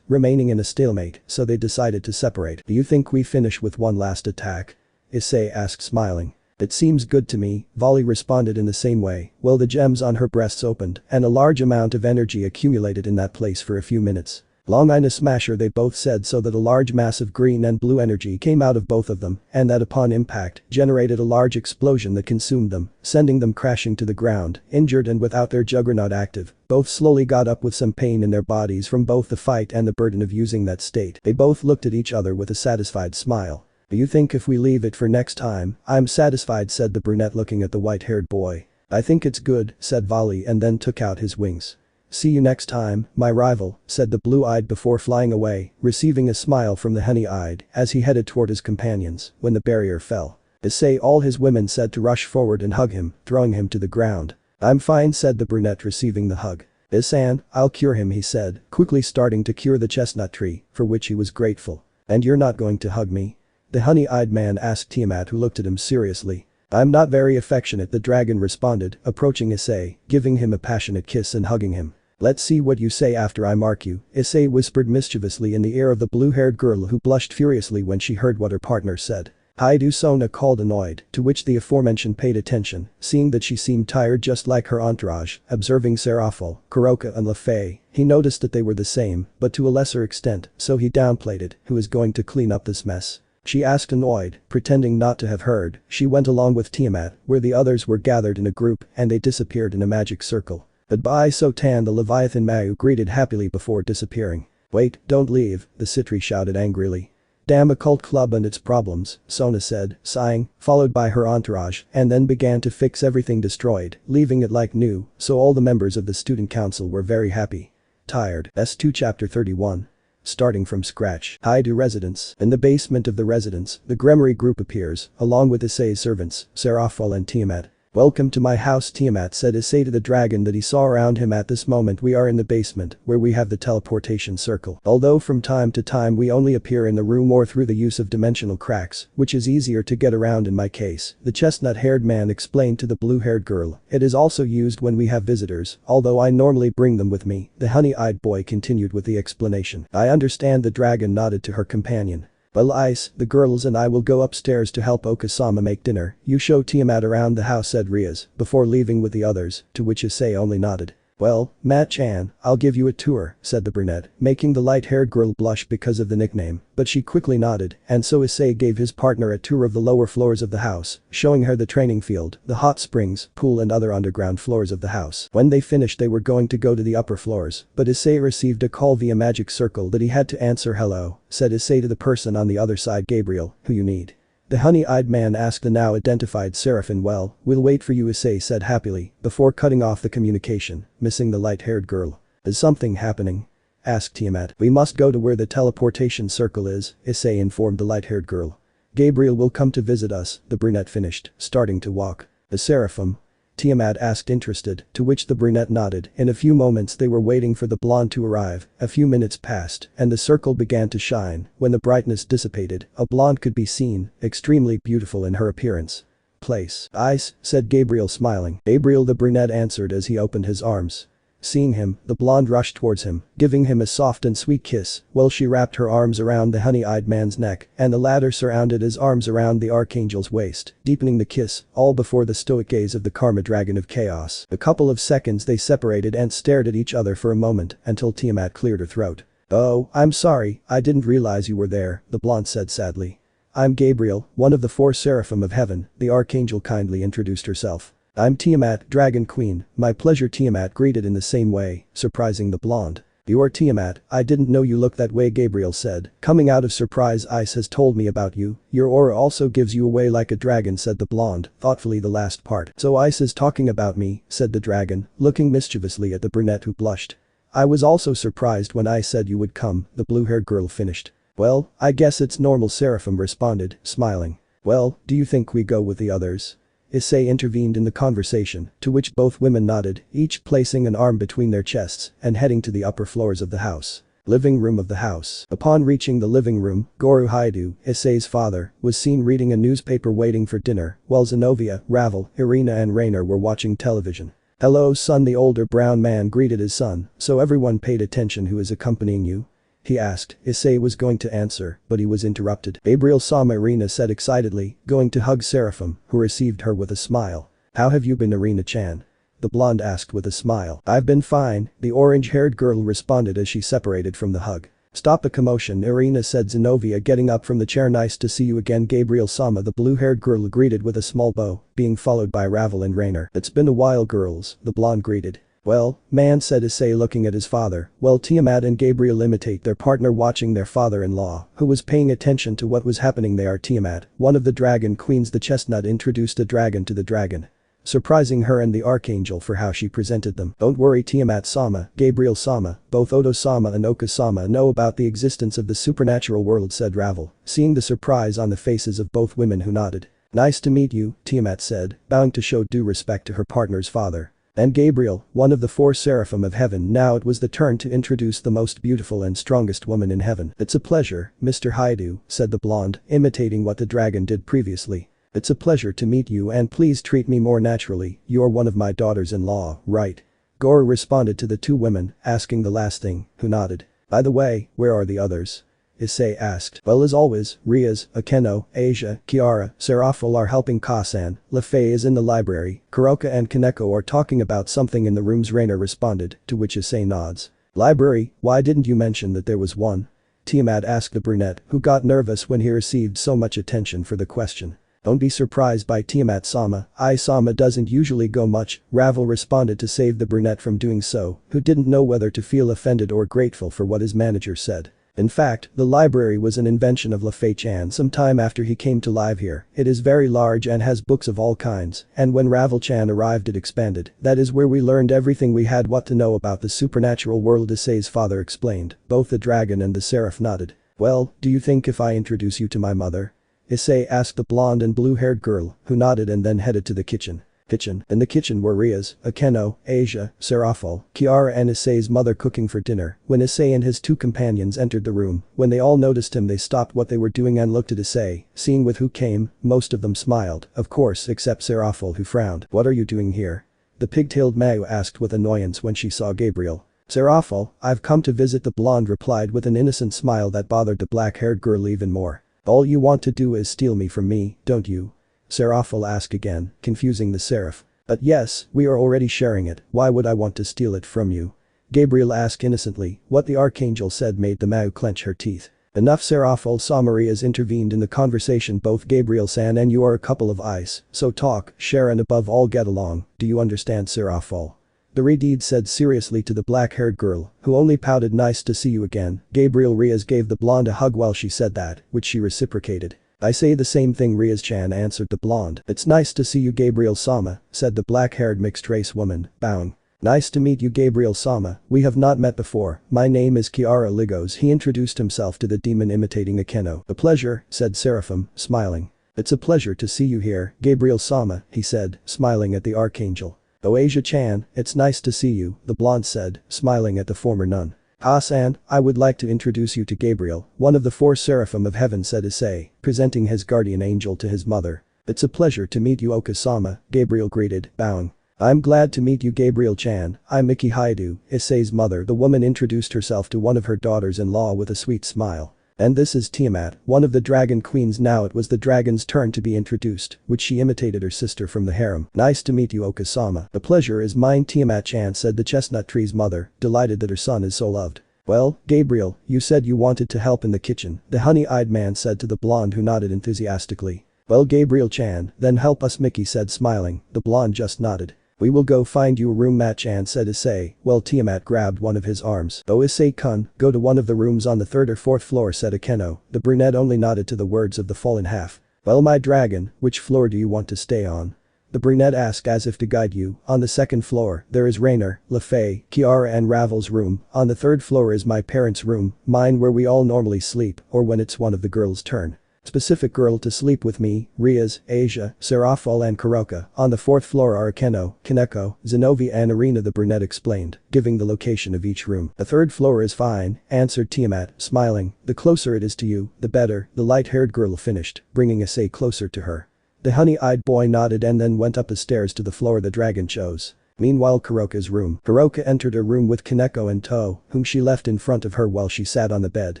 remaining in a stalemate, so they decided to separate. "Do you think we finish with one last attack?" Issei asked, smiling. "It seems good to me," Volley responded in the same way. Well, the gems on her breasts opened, and a large amount of energy accumulated in that place for a few minutes. "Long in a smasher," they both said, so that a large mass of green and blue energy came out of both of them, and that upon impact, generated a large explosion that consumed them, sending them crashing to the ground, injured and without their juggernaut active. Both slowly got up with some pain in their bodies from both the fight and the burden of using that state. They both looked at each other with a satisfied smile. "Do you think if we leave it for next time?" "I'm satisfied," said the brunette, looking at the white-haired boy. "I think it's good," said Volley, and then took out his wings. "See you next time, my rival," said the blue-eyed before flying away, receiving a smile from the honey-eyed as he headed toward his companions. When the barrier fell, Issei, all his women said to rush forward and hug him, throwing him to the ground. "I'm fine," said the brunette, receiving the hug. "Issei, I'll cure him," he said, quickly starting to cure the chestnut tree, for which he was grateful. "And you're not going to hug me?" the honey-eyed man asked Tiamat, who looked at him seriously. "I'm not very affectionate," the dragon responded, approaching Issei, giving him a passionate kiss and hugging him. "Let's see what you say after I mark you," Issei whispered mischievously in the ear of the blue-haired girl, who blushed furiously when she heard what her partner said. "Hi-do," Sona called, annoyed, to which the aforementioned paid attention, seeing that she seemed tired just like her entourage. Observing Seraphol, Kuroka and Lefei, he noticed that they were the same, but to a lesser extent, so he downplayed it. "Who is going to clean up this mess?" she asked, annoyed. Pretending not to have heard, she went along with Tiamat, where the others were gathered in a group, and they disappeared in a magic circle. "Goodbye, Sotan," the Leviathan Mayu greeted happily before disappearing. "Wait, don't leave," the Citri shouted angrily. "Damn occult club and its problems," Sona said, sighing, followed by her entourage, and then began to fix everything destroyed, leaving it like new, so all the members of the student council were very happy. Tired. S2 Chapter 31. Starting from scratch. Hi-do residence. In the basement of the residence, the Gremory group appears, along with Issei's servants, Seraphol and Tiamat. "Welcome to my house," Tiamat said Issei to the dragon that he saw around him at this moment. "We are in the basement, where we have the teleportation circle. Although from time to time we only appear in the room or through the use of dimensional cracks, which is easier to get around in my case," the chestnut-haired man explained to the blue-haired girl. "It is also used when we have visitors, although I normally bring them with me," the honey-eyed boy continued with the explanation. "I understand," the dragon nodded to her companion. "Well, Ice, the girls and I will go upstairs to help Okasama make dinner. You show Tiamat around the house," said Rias, before leaving with the others, to which Issei only nodded. "Well, Matt-chan, I'll give you a tour," said the brunette, making the light-haired girl blush because of the nickname, but she quickly nodded, and so Issei gave his partner a tour of the lower floors of the house, showing her the training field, the hot springs, pool and other underground floors of the house. When they finished, they were going to go to the upper floors, but Issei received a call via magic circle that he had to answer. "Hello," said Issei to the person on the other side. "Gabriel, who you need?" the honey-eyed man asked the now identified Seraphim. "Well, we'll wait for you," Issei said happily, before cutting off the communication, missing the light-haired girl. "Is something happening?" asked Tiamat. "We must go to where the teleportation circle is," Issei informed the light-haired girl. "Gabriel will come to visit us," the brunette finished, starting to walk. "The Seraphim?" Tiamat asked, interested, to which the brunette nodded. In a few moments they were waiting for the blonde to arrive. A few minutes passed, and the circle began to shine. When the brightness dissipated, a blonde could be seen, extremely beautiful in her appearance. "Place." "Ice," said Gabriel, smiling. "Gabriel," the brunette answered as he opened his arms. Seeing him, the blonde rushed towards him, giving him a soft and sweet kiss, while she wrapped her arms around the honey-eyed man's neck, and the latter surrounded his arms around the archangel's waist, deepening the kiss, all before the stoic gaze of the Karma Dragon of Chaos. A couple of seconds they separated and stared at each other for a moment, until Tiamat cleared her throat. "Oh, I'm sorry, I didn't realize you were there," the blonde said sadly. "I'm Gabriel, one of the 4 Seraphim of Heaven," the archangel kindly introduced herself. "I'm Tiamat, Dragon Queen." "My pleasure," Tiamat greeted in the same way, surprising the blonde. "You're Tiamat, I didn't know you looked that way," Gabriel said, coming out of surprise. "Ice has told me about you. Your aura also gives you away like a dragon," said the blonde, thoughtfully the last part. "So Ice is talking about me," said the dragon, looking mischievously at the brunette, who blushed. I was also surprised when I said you would come, the blue-haired girl finished. Well, I guess it's normal, Seraphim responded, smiling. Well, do you think we go with the others? Issei intervened in the conversation, to which both women nodded, each placing an arm between their chests and heading to the upper floors of the house. Living room of the house. Upon reaching the living room, Goro Haidu, Issei's father, was seen reading a newspaper waiting for dinner, while Zenobia, Ravel, Irina and Rainer were watching television. Hello son, the older brown man greeted his son, so everyone paid attention. Who is accompanying you? He asked. Issei was going to answer, but he was interrupted. Gabriel-sama, Irina said excitedly, going to hug Seraphim, who received her with a smile. How have you been, Irina-chan? The blonde asked with a smile. I've been fine, the orange-haired girl responded as she separated from the hug. Stop the commotion, Irina said, Zenobia getting up from the chair. Nice to see you again, Gabriel-sama, the blue-haired girl greeted with a small bow, being followed by Ravel and Rainer. It's been a while, girls, the blonde greeted. Well, man, said Issei looking at his father, while Tiamat and Gabriel imitate their partner watching their father-in-law, who was paying attention to what was happening. They are Tiamat, one of the dragon queens. The chestnut introduced a dragon to the dragon, surprising her and the archangel for how she presented them. Don't worry Tiamat-sama, Gabriel-sama, both Odo-sama and Oka-sama know about the existence of the supernatural world, said Ravel, seeing the surprise on the faces of both women, who nodded. Nice to meet you, Tiamat said, bowing to show due respect to her partner's father. And Gabriel, one of the 4 seraphim of heaven. Now it was the turn to introduce the most beautiful and strongest woman in heaven. It's a pleasure, Mr. Haidu, said the blonde, imitating what the dragon did previously. It's a pleasure to meet you and please treat me more naturally, you're one of my daughters-in-law, right? Goro responded to the 2 women, asking the last thing, who nodded. By the way, where are the others? Issei asked. Well, as always, Rias, Akeno, Asia, Kiara, Seraphil are helping Kasan, Lefei is in the library, Kuroka and Kaneko are talking about something in the rooms, Rainer responded, to which Issei nods. Library, why didn't you mention that there was one? Tiamat asked the brunette, who got nervous when he received so much attention for the question. Don't be surprised by Tiamat-sama, I-sama doesn't usually go much, Ravel responded to save the brunette from doing so, who didn't know whether to feel offended or grateful for what his manager said. In fact, the library was an invention of Lefei-chan some time after he came to live here. It is very large and has books of all kinds, and when Ravel-chan arrived it expanded. That is where we learned everything we had what to know about the supernatural world, Issei's father explained. Both the dragon and the seraph nodded. Well, do you think if I introduce you to my mother? Issei asked the blonde and blue-haired girl, who nodded and then headed to the kitchen. In the kitchen were Rias, Akeno, Asia, Seraphil, Kiara and Issei's mother cooking for dinner. When Issei and his 2 companions entered the room, when they all noticed him they stopped what they were doing and looked at Issei, seeing with who came, most of them smiled, of course except Seraphil, who frowned. What are you doing here? The pig-tailed Mayu asked with annoyance when she saw Gabriel. Seraphil, I've come to visit, the blonde replied with an innocent smile that bothered the black-haired girl even more. All you want to do is steal me from me, don't you? Seraphil asked again, confusing the seraph. But yes, we are already sharing it, why would I want to steal it from you? Gabriel asked innocently. What the archangel said made the Mayu clench her teeth. Enough, Seraphil, Samarias intervened in the conversation. Both Gabriel-san and you are a couple of ice, so talk, share and above all get along, do you understand, Seraphil? The Redeed said seriously to the black-haired girl, who only pouted. Nice to see you again. Gabriel Rias gave the blonde a hug while she said that, which she reciprocated. I say the same thing, Rias-chan, answered the blonde. It's nice to see you, Gabriel-sama, said the black-haired mixed-race woman, bowing. Nice to meet you, Gabriel-sama, we have not met before, my name is Kiara Ligos. He introduced himself to the demon imitating Akeno. A pleasure, said Seraphim, smiling. It's a pleasure to see you here, Gabriel-sama, he said, smiling at the archangel. Oh, Asia-chan, it's nice to see you, the blonde said, smiling at the former nun. Kasan, I would like to introduce you to Gabriel, one of the 4 seraphim of heaven, said Issei, presenting his guardian angel to his mother. It's a pleasure to meet you, Oka-sama, Gabriel greeted, bowing. I'm glad to meet you, Gabriel-chan, I'm Miki Haidu, Issei's mother. The woman introduced herself to one of her daughters-in-law with a sweet smile. And this is Tiamat, one of the dragon queens. Now it was the dragon's turn to be introduced, which she imitated her sister from the harem. Nice to meet you, Oka-sama. The pleasure is mine, Tiamat-chan, said the chestnut tree's mother, delighted that her son is so loved. Well, Gabriel, you said you wanted to help in the kitchen, the honey-eyed man said to the blonde, who nodded enthusiastically. Well, Gabriel-chan, then help us, Mickey said, smiling. The blonde just nodded. We will go find you a room, Matt-chan, said Issei, while Tiamat grabbed one of his arms. Oh, Issei-kun, go to one of the rooms on the 3rd or 4th floor, said Akeno. The brunette only nodded to the words of the fallen half. Well, my dragon, which floor do you want to stay on? The brunette asked as if to guide you. On the second floor, there is Rainer, LaFay, Kiara and Ravel's room. On the third floor is my parents' room, mine where we all normally sleep, or when it's one of the girls' turn. Specific girl to sleep with me, Rias, Asia, Serafal and Kuroka. On the fourth floor are Akeno, Kaneko, Zenobia and Irina, the brunette explained, giving the location of each room. The third floor is fine, answered Tiamat, smiling. The closer it is to you, the better, the light-haired girl finished, bringing Issei closer to her. The honey-eyed boy nodded and then went up the stairs to the floor the dragon chose. Meanwhile, Kuroka's room. Kuroka entered her room with Kaneko and To, whom she left in front of her while she sat on the bed.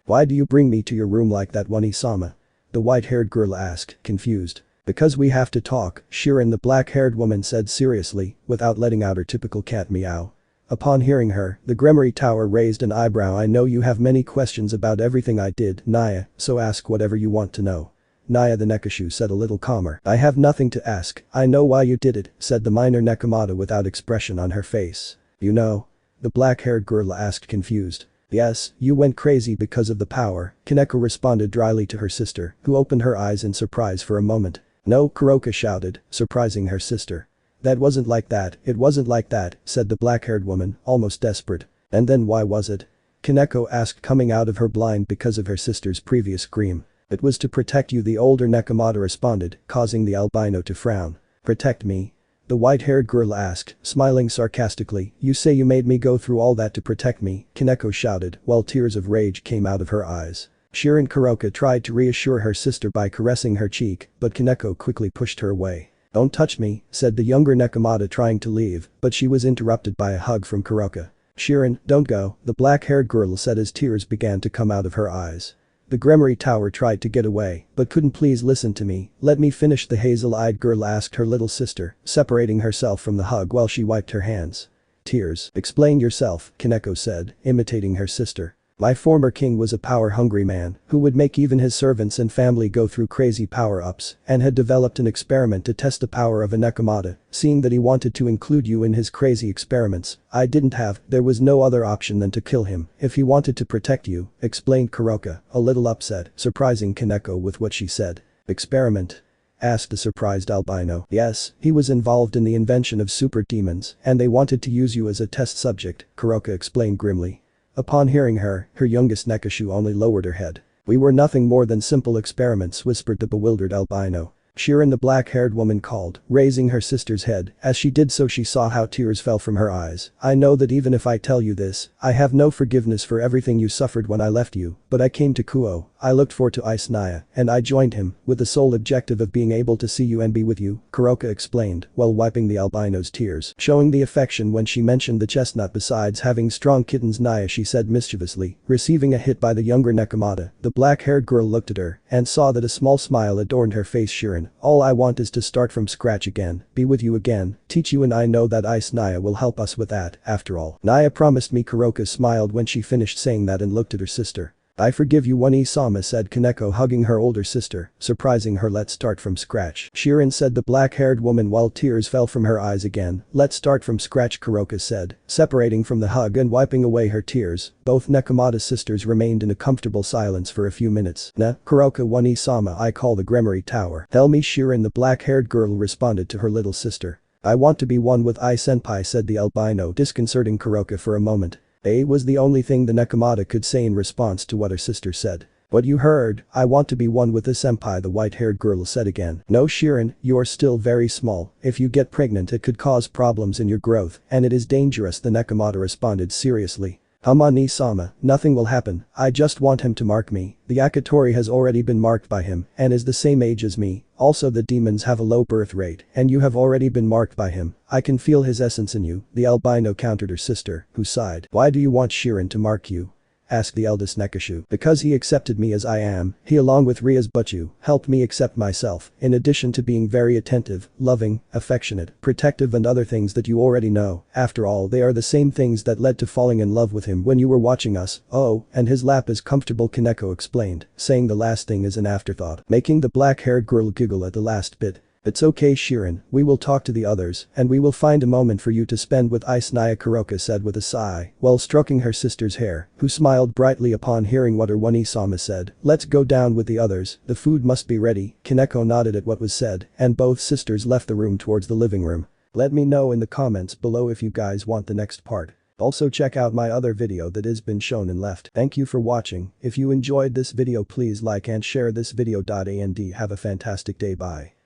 Why do you bring me to your room like that, Wani-sama? The white-haired girl asked, confused. Because we have to talk, Shirin, the black-haired woman said seriously, without letting out her typical cat meow. Upon hearing her, the Gremory Tower raised an eyebrow. I know you have many questions about everything I did, Naya, so ask whatever you want to know. Naya the Nekashu said a little calmer. I have nothing to ask, I know why you did it, said the minor Nekomata without expression on her face. You know? The black-haired girl asked confused. Yes, you went crazy because of the power, Kaneko responded dryly to her sister, who opened her eyes in surprise for a moment. No, Kuroka shouted, surprising her sister. That wasn't like that, it wasn't like that, said the black-haired woman, almost desperate. And then why was it? Kaneko asked, coming out of her blind because of her sister's previous scream. It was to protect you, the older Nekomata responded, causing the albino to frown. Protect me? The white-haired girl asked, smiling sarcastically. You say you made me go through all that to protect me, Kaneko shouted, while tears of rage came out of her eyes. Shirin Kuroka tried to reassure her sister by caressing her cheek, but Kaneko quickly pushed her away. Don't touch me, said the younger Nekomata trying to leave, but she was interrupted by a hug from Kuroka. Shirin, don't go, the black-haired girl said as tears began to come out of her eyes. The Gremory Tower tried to get away, but couldn't. Please listen to me, let me finish, the hazel-eyed girl asked her little sister, separating herself from the hug while she wiped her hands. Tears. Explain yourself, Kaneko said, imitating her sister. My former king was a power-hungry man who would make even his servants and family go through crazy power-ups and had developed an experiment to test the power of a Nekomata. Seeing that he wanted to include you in his crazy experiments, there was no other option than to kill him if he wanted to protect you, explained Kuroka, a little upset, surprising Kaneko with what she said. Experiment? Asked the surprised albino. Yes, he was involved in the invention of super demons and they wanted to use you as a test subject, Kuroka explained grimly. Upon hearing her youngest Nekashu only lowered her head. We were nothing more than simple experiments, whispered the bewildered albino. Shirin, the black-haired woman called, raising her sister's head. As she did so she saw how tears fell from her eyes. I know that even if I tell you this, I have no forgiveness for everything you suffered when I left you, but I came to Kuo, I looked for to Ice Naya, and I joined him, with the sole objective of being able to see you and be with you, Kuroka explained, while wiping the albino's tears. Showing the affection when she mentioned the chestnut. Besides having strong kittens, Naya, she said mischievously, receiving a hit by the younger Nekomata. The black-haired girl looked at her, and saw that a small smile adorned her face. Shirin, all I want is to start from scratch again, be with you again, teach you, and I know that Ice Naya will help us with that, after all. Naya promised me. Kuroka smiled when she finished saying that and looked at her sister. I forgive you, Wani-sama, said Kaneko, hugging her older sister, surprising her. Let's start from scratch, Shirin said the black-haired woman while tears fell from her eyes again. Let's start from scratch, Kuroka said, separating from the hug and wiping away her tears. Both Nekomata sisters remained in a comfortable silence for a few minutes. Kuroka, Wani-sama, I call the Gremory Tower. Tell me, Shirin, the black-haired girl responded to her little sister. I want to be one with Ai-senpai, said the albino, disconcerting Kuroka for a moment. Was the only thing the Nekomata could say in response to what her sister said. What you heard, I want to be one with the senpai, the white-haired girl said again. No, Shirin, you are still very small. If you get pregnant it could cause problems in your growth, and it is dangerous, the Nekomata responded seriously. Hama-ni-sama, nothing will happen, I just want him to mark me. The Akatori has already been marked by him and is the same age as me. Also the demons have a low birth rate and you have already been marked by him. I can feel his essence in you, the albino countered her sister, who sighed. Why do you want Shirin to mark you? Asked the eldest Nekashu. Because he accepted me as I am, he along with Rias Butchu, helped me accept myself, in addition to being very attentive, loving, affectionate, protective and other things that you already know. After all, they are the same things that led to falling in love with him when you were watching us. Oh, and his lap is comfortable, Kaneko explained, saying the last thing is an afterthought, making the black-haired girl giggle at the last bit. "It's okay Shirin, we will talk to the others, and we will find a moment for you to spend with Ice," Naya Kuroka said with a sigh, while stroking her sister's hair, who smiled brightly upon hearing what her One-sama said. "Let's go down with the others, the food must be ready." Kaneko nodded at what was said, and both sisters left the room towards the living room. Let me know in the comments below if you guys want the next part. Also check out my other video that has been shown and left. Thank you for watching. If you enjoyed this video please like and share this video. And have a fantastic day. Bye.